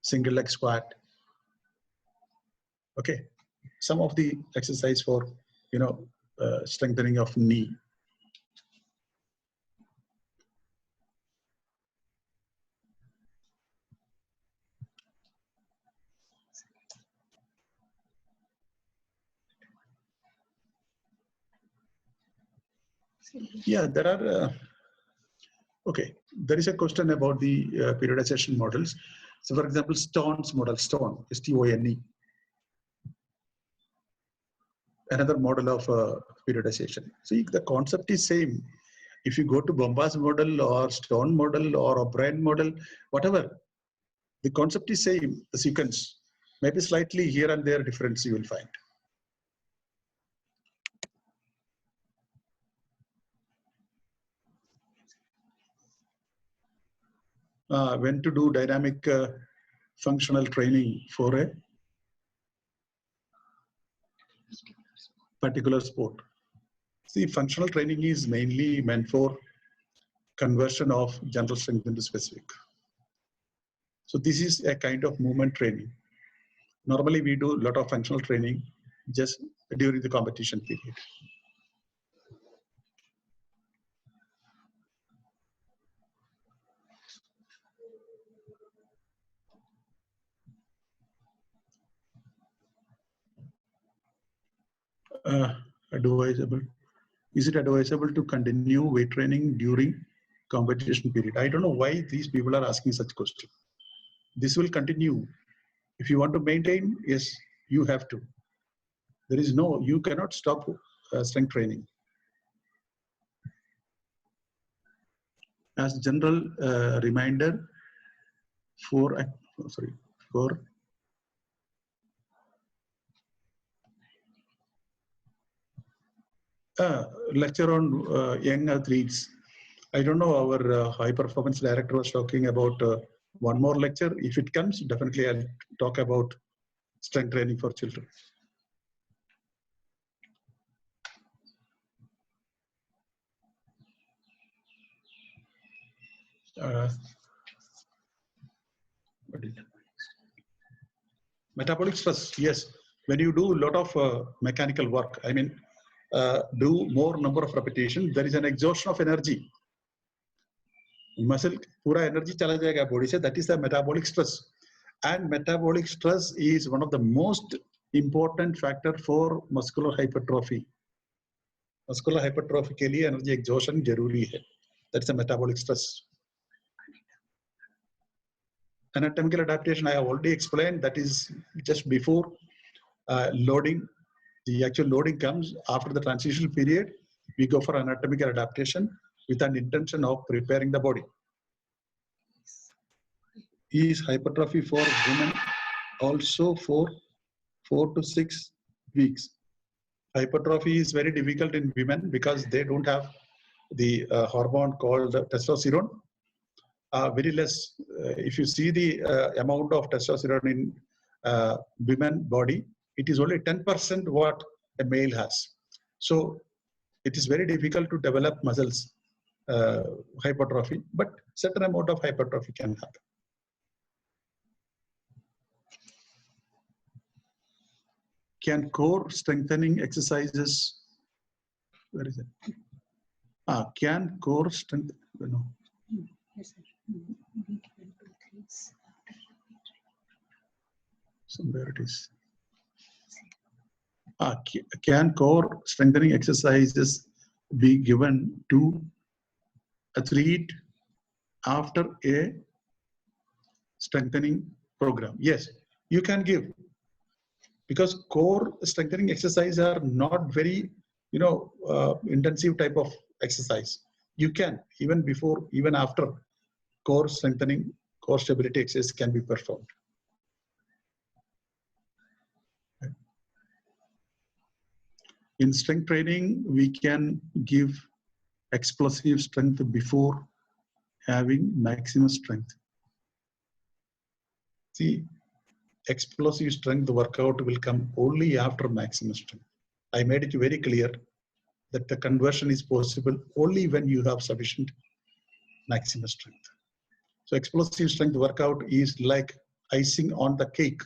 single leg squat. Okay, some of the exercise for strengthening of knee. Yeah, there are. Okay, there is a question about the periodization models. So, for example, Stone's model, Stone, S-T-O-N-E, another model of periodization. See, the concept is same. If you go to Bomba's model or Stone model or O'Brien model, whatever, the concept is same. The sequence, maybe slightly here and there difference you will find. When to do dynamic functional training for a particular sport. See, functional training is mainly meant for conversion of general strength into specific. So this is a kind of movement training. Normally we do a lot of functional training just during the competition period. Advisable. Is it advisable to continue weight training during competition period? I don't know why these people are asking such question. This will continue. If you want to maintain, yes, you have to. There is no, you cannot stop strength training. As general reminder for lecture on young athletes. I don't know, our high performance director was talking about one more lecture. If it comes, definitely I'll talk about strength training for children. Metabolic stress, yes. When you do a lot of mechanical work, I mean, do more number of repetitions, there is an exhaustion of energy. Muscle, pura energy chala jayega body se, that is the metabolic stress. And metabolic stress is one of the most important factor for muscular hypertrophy. Muscular hypertrophy के लिए energy exhaustion जरूरी है. That's a metabolic stress. Anatomical adaptation, I have already explained, that is just before loading. The actual loading comes after the transitional period. We go for anatomical adaptation with an intention of preparing the body. Is hypertrophy for women also for 4 to 6 weeks? Hypertrophy is very difficult in women because they don't have the hormone called testosterone. Very less. If you see the amount of testosterone in women body, it is only 10% what a male has. So it is very difficult to develop muscles hypertrophy, but certain amount of hypertrophy can happen. Can core strengthening exercises, where is it? Can core strength, no. Yes, sir. Somewhere it is. Can core strengthening exercises be given to athlete after a strengthening program? Yes, you can give, because core strengthening exercises are not very, intensive type of exercise. You can, even before, even after core strengthening, core stability exercise can be performed. In strength training, we can give explosive strength before having maximum strength. See, explosive strength workout will come only after maximum strength. I made it very clear that the conversion is possible only when you have sufficient maximum strength. So explosive strength workout is like icing on the cake.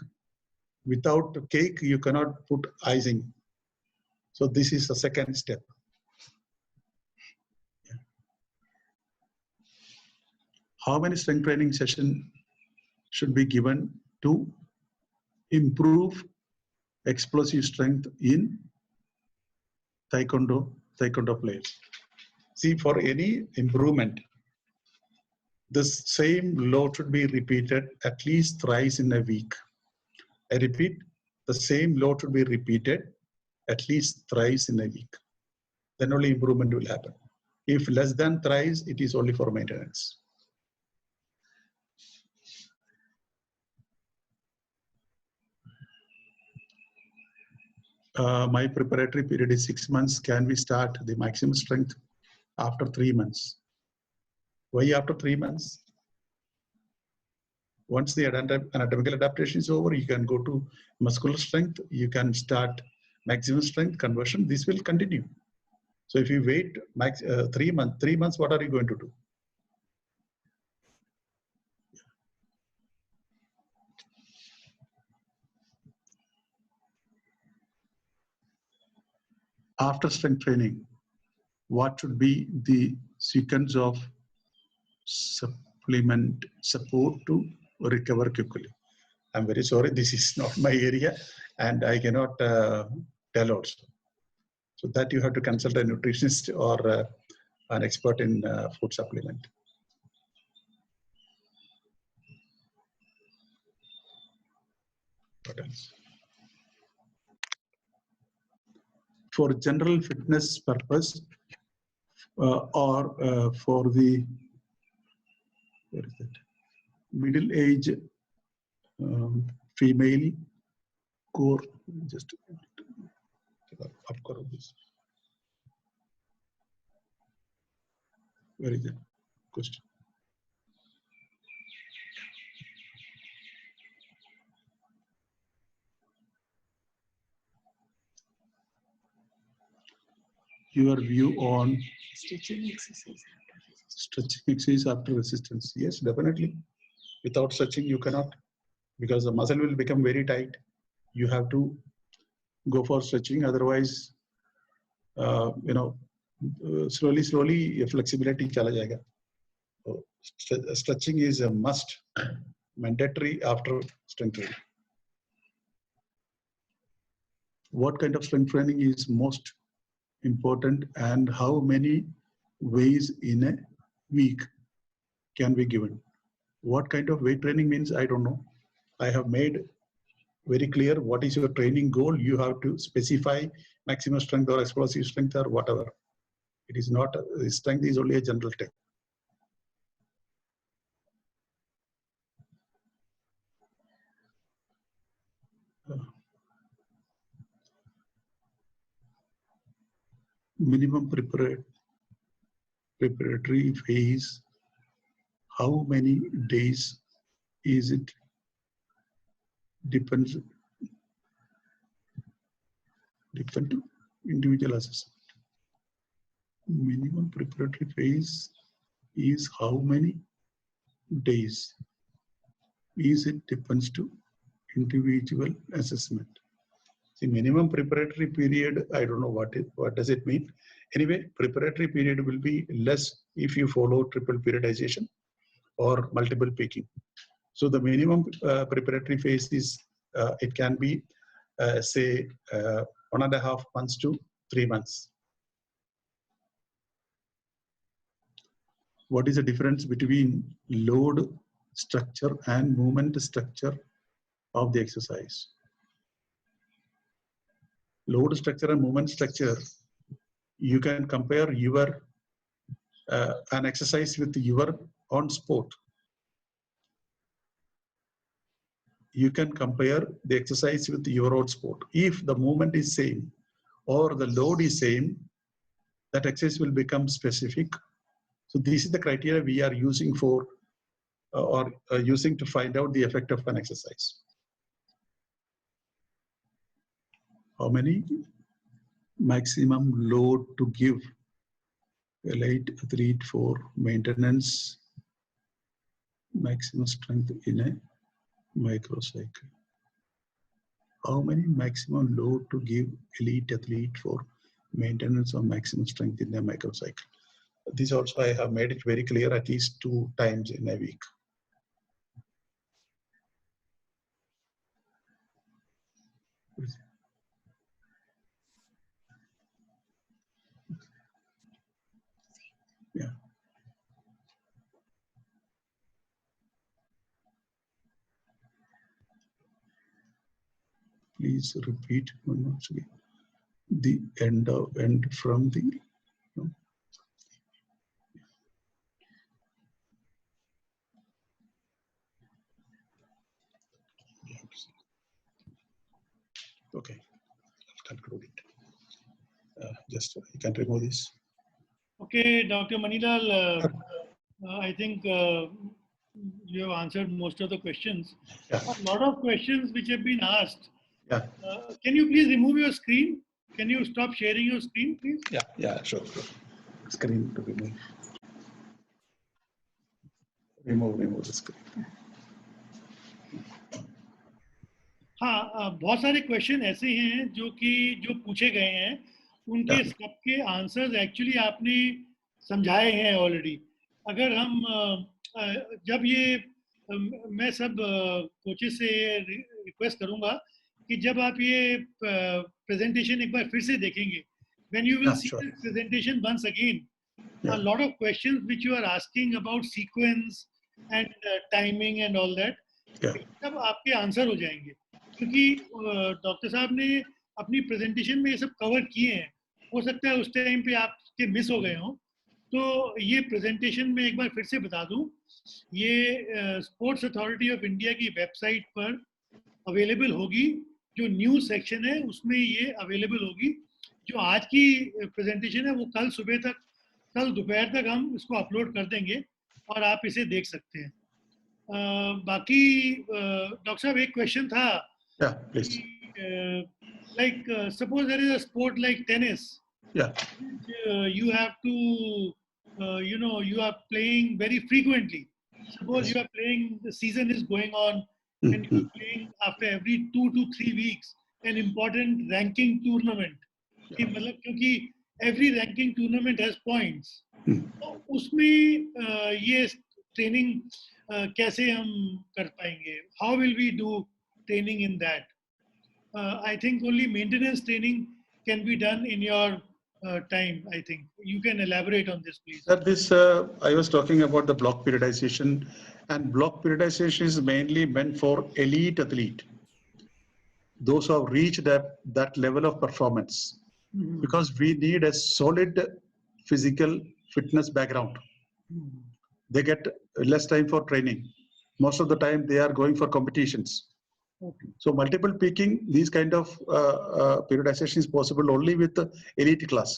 Without the cake, you cannot put icing. So this is the second step. Yeah. How many strength training sessions should be given to improve explosive strength in taekwondo players? See, for any improvement, the same load should be repeated at least thrice in a week. I repeat, the same load should be repeated at least thrice in a week. Then only improvement will happen. If less than thrice, it is only for maintenance. My preparatory period is 6 months. Can we start the maximum strength after 3 months? Why after 3 months? Once the anatomical adaptation is over, you can go to muscular strength. You can start maximum strength conversion. This will continue. So if you wait 3 months, what are you going to do? After strength training, what should be the sequence of supplement support to recover quickly? I'm very sorry, this is not my area and I cannot tell also. So that you have to consult a nutritionist or an expert in food supplement. What else? For general fitness purpose or for the, where is that? Middle age female core, just up this. Where is that question? Your view on stretching exercise after resistance? Yes, definitely. Without stretching, you cannot, because the muscle will become very tight. You have to go for stretching. Otherwise, slowly your flexibility chala jayega. So, stretching is a must, mandatory after strength training. What kind of strength training is most important and how many ways in a week can be given? What kind of weight training means, I don't know. I have made very clear what is your training goal. You have to specify maximum strength or explosive strength or whatever. It is not, strength is only a general term. Minimum preparatory phase, how many days is it? Depends individual assessment. Minimum preparatory phase is how many days? Is it depends to individual assessment. The minimum preparatory period, I don't know what does it mean. Anyway, preparatory period will be less if you follow triple periodization or multiple peaking. So the minimum preparatory phase is, it can be say 1.5 months to 3 months. What is the difference between load structure and movement structure of the exercise? Load structure and movement structure, you can compare your an exercise with your own sport. You can compare the exercise with your own sport. If the movement is same or the load is same, that exercise will become specific. So this is the criteria we are using for using to find out the effect of an exercise. How many maximum load to give elite athlete for maintenance maximum strength in a microcycle? How many maximum load to give elite athlete for maintenance of maximum strength in a microcycle? This also I have made it very clear at least 2 times in a week. please repeat actually the end from the okay, I'll conclude it. Just you can remove this. Okay, Dr. Manilal, I think you have answered most of the questions. Yeah. A lot of questions which have been asked. Yeah. Can you please remove your screen? Can you stop sharing your screen, please? Yeah, sure. Screen to remove. Remove the screen. हाँ, बहुत सारे question ऐसे हैं जो पूछे गए हैं, उनके सबके आंसर्स एक्चुअली आपने समझाए हैं ऑलरेडी. अगर हम जब ये मैं सब कोचेस से रिक्वेस्ट करूंगा कि जब आप ये प्रेजेंटेशन एक बार फिर से देखेंगे, when you will see the presentation once again, a lot of questions which you are asking about sequence and timing and all that, सब आपके आंसर हो जाएंगे. क्योंकि डॉक्टर साहब ने अपनी प्रेजेंटेशन में ये सब कवर किए हैं. हो सकता है उस टाइम पे आपके मिस हो गए हों, तो ये प्रेजेंटेशन में एक बार फिर से बता दूं, ये स्पोर्ट्स अथॉरिटी ऑफ इंडिया की वेबसाइट पर अवेलेबल होगी. जो न्यूज़ सेक्शन है उसमें ये अवेलेबल होगी. जो आज की प्रेजेंटेशन है वो कल दोपहर तक हम इसको अपलोड कर देंगे और आप इसे देख सकते हैं. बाकी डॉक्टर साहब एक क्वेश्चन था. Yeah, please. Like suppose there is a sport like tennis. Yeah. You have to, you are playing very frequently. Suppose you are playing, the season is going on, and you are playing after every 2 to 3 weeks an important ranking tournament. मतलब क्योंकि every ranking tournament has points. तो उसमें ये training कैसे हम कर पाएंगे? How will we do training in that? I think only maintenance training can be done in your time. I think you can elaborate on this, please. Sir, this I was talking about the block periodization, and block periodization is mainly meant for elite athlete, those who have reached that level of performance, because we need a solid physical fitness background. They get less time for training. Most of the time they are going for competitions. So multiple peaking, these kind of periodization is possible only with the elite class.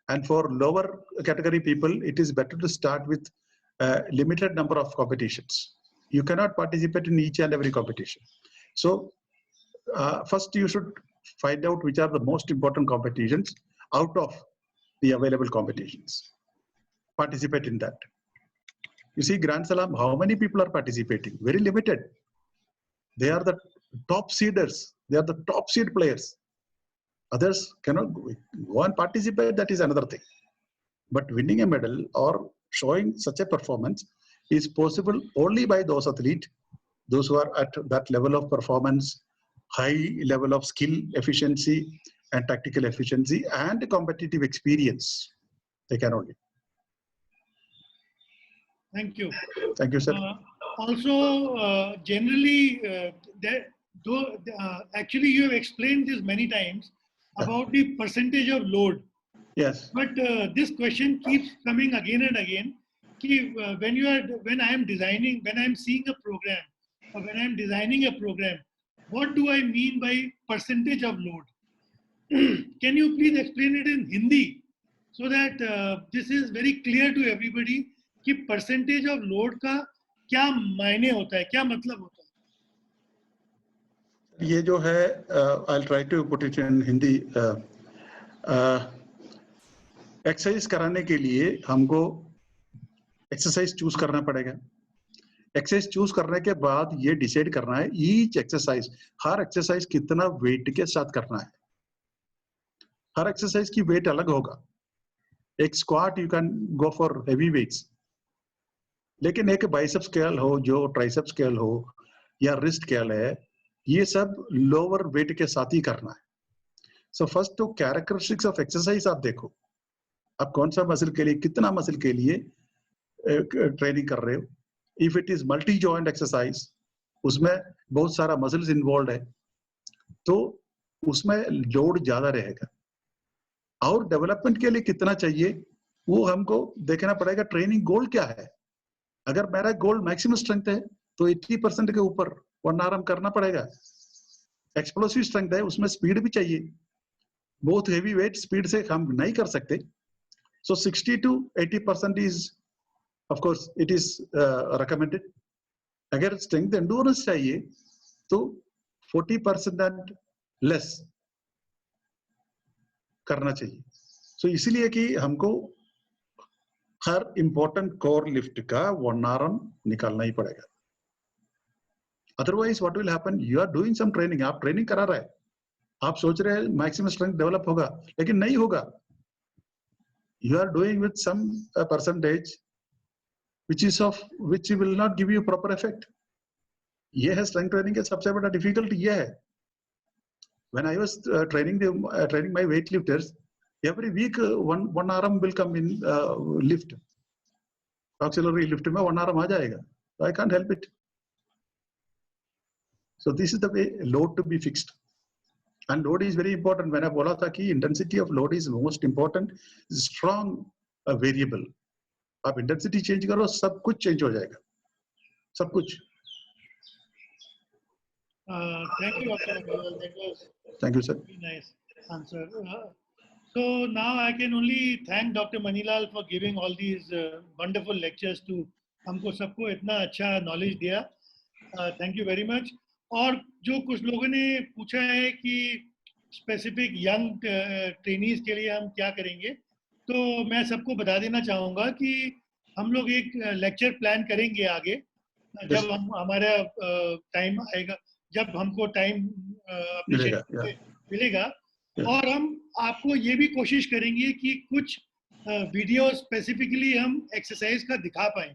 And for lower category people, it is better to start with a limited number of competitions. You cannot participate in each and every competition. So first you should find out which are the most important competitions out of the available competitions. Participate in that. You see, Grand Slam, how many people are participating? Very limited. They are the top seeders. They are the top seed players. Others cannot go and participate. That is another thing. But winning a medal or showing such a performance is possible only by those athletes, those who are at that level of performance, high level of skill efficiency and tactical efficiency and competitive experience. They can only. Thank you. Thank you, sir. Also, generally, actually you have explained this many times about the percentage of load. Yes. But this question keeps coming again and again. When I am seeing a program, or when I am designing a program, what do I mean by percentage of load? Can you please explain it in Hindi so that this is very clear to everybody कि percentage of load का क्या मायने होता है, क्या मतलब होता है? ये जो है, I'll try to put it in Hindi. Exercise कराने के लिए हमको एक्सरसाइज चूज करना पड़ेगा. एक्सरसाइज चूज करने के बाद ये डिसाइड करना है ईच एक्सरसाइज, हर एक्सरसाइज कितना वेट के साथ करना है. हर एक्सरसाइज की वेट अलग होगा. एक squat you can go for heavy weights, लेकिन एक बाइसेप्स कर्ल हो, जो ट्राइसेप्स कर्ल हो या रिस्ट कर्ल है, ये सब लोअर वेट के साथ ही करना है. सो फर्स्ट तो कैरेक्टरिस्टिक्स ऑफ एक्सरसाइज आप देखो, आप कौन सा मसल के लिए, कितना मसल के लिए ट्रेनिंग कर रहे हो. If it is multi joint exercise, उसमें बहुत सारा मसल्स इन्वॉल्व है, तो उसमें लोड ज्यादा रहेगा। और डेवलपमेंट के लिए कितना चाहिए वो हमको देखना पड़ेगा। ट्रेनिंग गोल क्या है? अगर मेरा गोल मैक्सिमम स्ट्रेंथ है तो 80% के ऊपर 1 RM करना पड़ेगा। एक्सप्लोसिव स्ट्रेंथ है, उसमें स्पीड भी चाहिए। बहुत हेवी वेट स्पीड से हम नहीं कर सकते। सो 60 to 80% is of course it is recommended. अगर स्ट्रेंथ एंडोरेंस चाहिए तो 40% एंड लेस करना चाहिए। सो इसीलिए कि हमको हर इंपॉर्टेंट कोर लिफ्ट का 1 RM निकालना ही पड़ेगा। Otherwise what will happen, you are doing some training, आप ट्रेनिंग करा रहे हैं, आप सोच रहे हैं मैक्सिमम स्ट्रेंथ डेवलप होगा, लेकिन नहीं होगा। You are doing with some percentage which will not give you proper effect. ये है स्ट्रेंथ ट्रेनिंग का सबसे बड़ा डिफिकल्टी ये है। When I was training my weightlifters, every week one RM will come in lift. Auxiliary lift में 1 RM आ जाएगा. So I can't help it. So this is the way load to be fixed. And load is very important. मैंने बोला था कि intensity of load is most important, strong variable. आप intensity change करो सब कुछ चेंज हो जाएगा, सब कुछ। Thank you, Dr. Agarwal. That was Thank you, sir. very nice answer. So now I can only thank Dr. Manilal for giving all these wonderful lectures to हमको सबको इतना अच्छा नॉलेज दिया। Thank you very much. और जो कुछ लोगों ने पूछा है कि स्पेसिफिक यंग ट्रेनीज के लिए हम क्या करेंगे, तो मैं सबको बता देना चाहूँगा कि हम लोग एक लेक्चर प्लान करेंगे आगे, जब हम हमारा टाइम आएगा, जब हमको टाइम अपने शेड्यूल में मिलेगा। और हम आपको ये भी कोशिश करेंगे कि कुछ वीडियो स्पेसिफिकली हम एक्सरसाइज का दिखा पाएँ,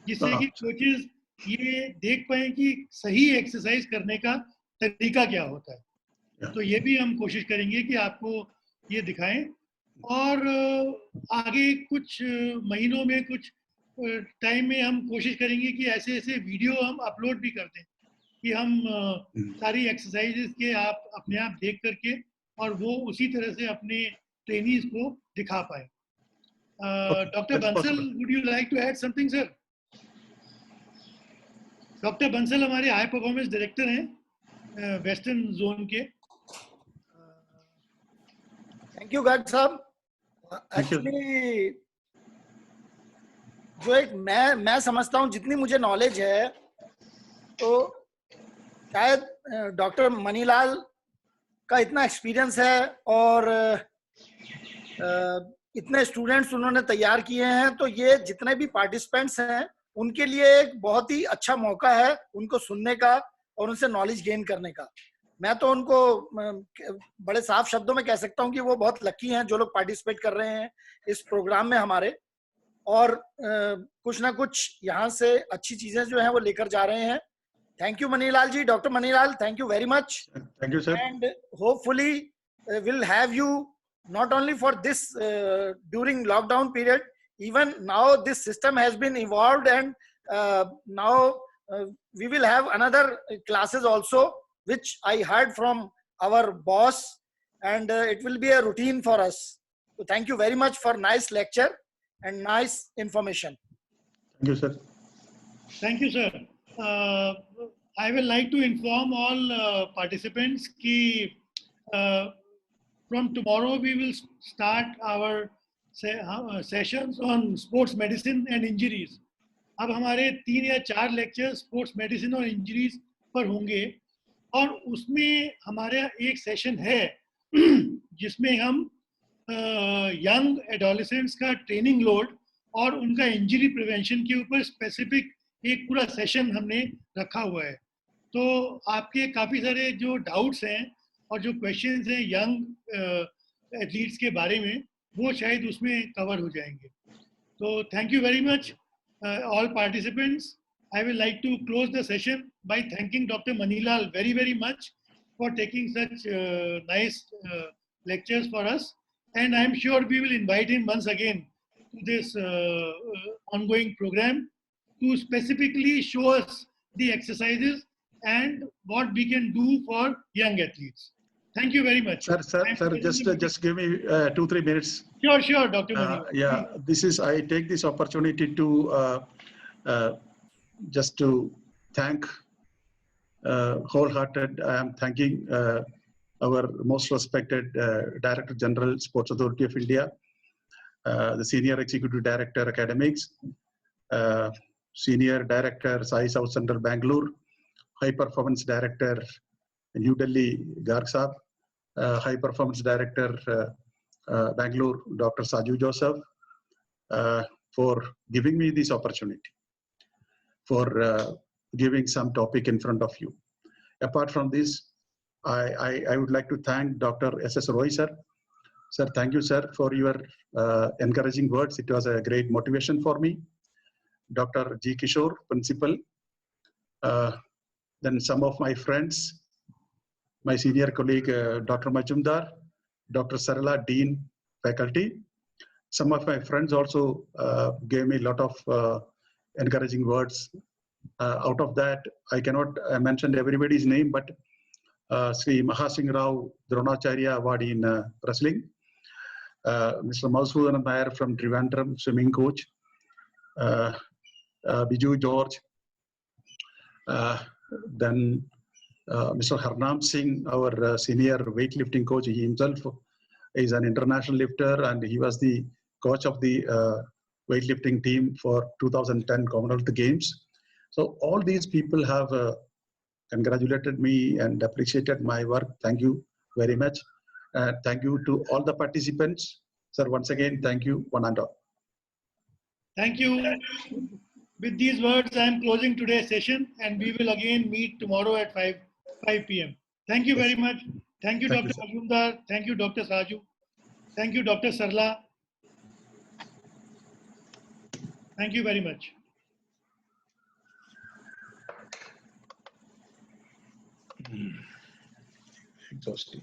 जिससे कि कोचेज ये देख पाएँ कि सही एक्सरसाइज करने का तरीका क्या होता है। तो ये भी हम कोशिश करेंगे कि आपको ये दिखाएं। और आगे कुछ महीनों में, कुछ टाइम में हम कोशिश करेंगे कि ऐसे ऐसे वीडियो हम अपलोड भी कर दें कि हम सारी एक्सरसाइजेस के आप अपने आप देख करके और वो उसी तरह से अपने ट्रेनीज को दिखा पाए। Doctor Bansal, would you like to add something sir? Doctor Bansal हमारे हाई परफॉर्मेंस डायरेक्टर हैं वेस्टर्न जोन के। थैंक यू गर्ग साहब। एक्चुअली जो एक मैं समझता हूँ, जितनी मुझे नॉलेज है, तो शायद डॉक्टर मनीलाल का इतना एक्सपीरियंस है और इतने स्टूडेंट्स उन्होंने तैयार किए हैं, तो ये जितने भी पार्टिसिपेंट्स हैं उनके लिए एक बहुत ही अच्छा मौका है उनको सुनने का और उनसे नॉलेज गेन करने का। मैं तो उनको बड़े साफ शब्दों में कह सकता हूं कि वो बहुत लकी हैं जो लोग पार्टिसिपेट कर रहे हैं इस प्रोग्राम में हमारे, और कुछ ना कुछ यहाँ से अच्छी चीजें जो हैं वो लेकर जा रहे हैं। Thank you Manilal ji, doctor Manilal, thank you very much. Thank you sir. And hopefully will have you not only for this during lockdown period, even now this system has been evolved, and now we will have another classes also, which I heard from our boss, and it will be a routine for us. So thank you very much for nice lecture and nice information. Thank you sir. Thank you sir. I will like to inform all participants ki from tomorrow we will start our sessions on sports medicine and injuries. अब हमारे 3 या 4 lecture sports medicine और injuries पर होंगे, और उसमें हमारा एक सेशन है जिसमें हम यंग एडोलेसेंट्स का ट्रेनिंग लोड और उनका इंजरी प्रिवेंशन के ऊपर स्पेसिफिक एक पूरा सेशन हमने रखा हुआ है। तो आपके काफ़ी सारे जो डाउट्स हैं और जो क्वेश्चंस हैं यंग एथलीट्स के बारे में, वो शायद उसमें कवर हो जाएंगे। तो thank you very much all participants. I will like to close the session by thanking doctor Manilal very much for taking such nice lectures for us, and I am sure we will invite him once again to this ongoing program to specifically show us the exercises and what we can do for young athletes. Thank you very much. Sir, just give me 2-3 minutes. Sure, Dr. Mani. Yeah, I take this opportunity to just to thank wholehearted. I am thanking our most respected Director General, Sports Authority of India, the Senior Executive Director, Academics, Senior Director, Sai South Central, Bangalore, High Performance Director, New Delhi, Garg Saab, High Performance Director, Bangalore, Dr. Saju Joseph, for giving me this opportunity, for giving some topic in front of you. Apart from this, I would like to thank Dr. S.S. Roy, sir. Sir, thank you, sir, for your encouraging words. It was a great motivation for me. Dr. G. Kishore, principal. Then some of my friends, my senior colleague, Dr. Majumdar, Dr. Sarala, Dean, faculty. Some of my friends also gave me a lot of encouraging words. Out of that, I cannot mention everybody's name, but Sri Mahasingh Rao Dronacharya Award in wrestling, Mr. Madhusudan Nair from Trivandrum, swimming coach, Biju George, then Mr. Harnam Singh, our senior weightlifting coach. He himself is an international lifter, and he was the coach of the weightlifting team for 2010 Commonwealth Games. So all these people have congratulated me and appreciated my work. Thank you very much. Thank you to all the participants. Sir, once again, thank you, one and all. Thank you. With these words, I am closing today's session, and we will again meet tomorrow at 5 p.m. Thank you very much. Thank you, Dr. Majumdar. Thank you, Dr. Saju. Thank you, Dr. Sarla. Thank you very much. Exhausting.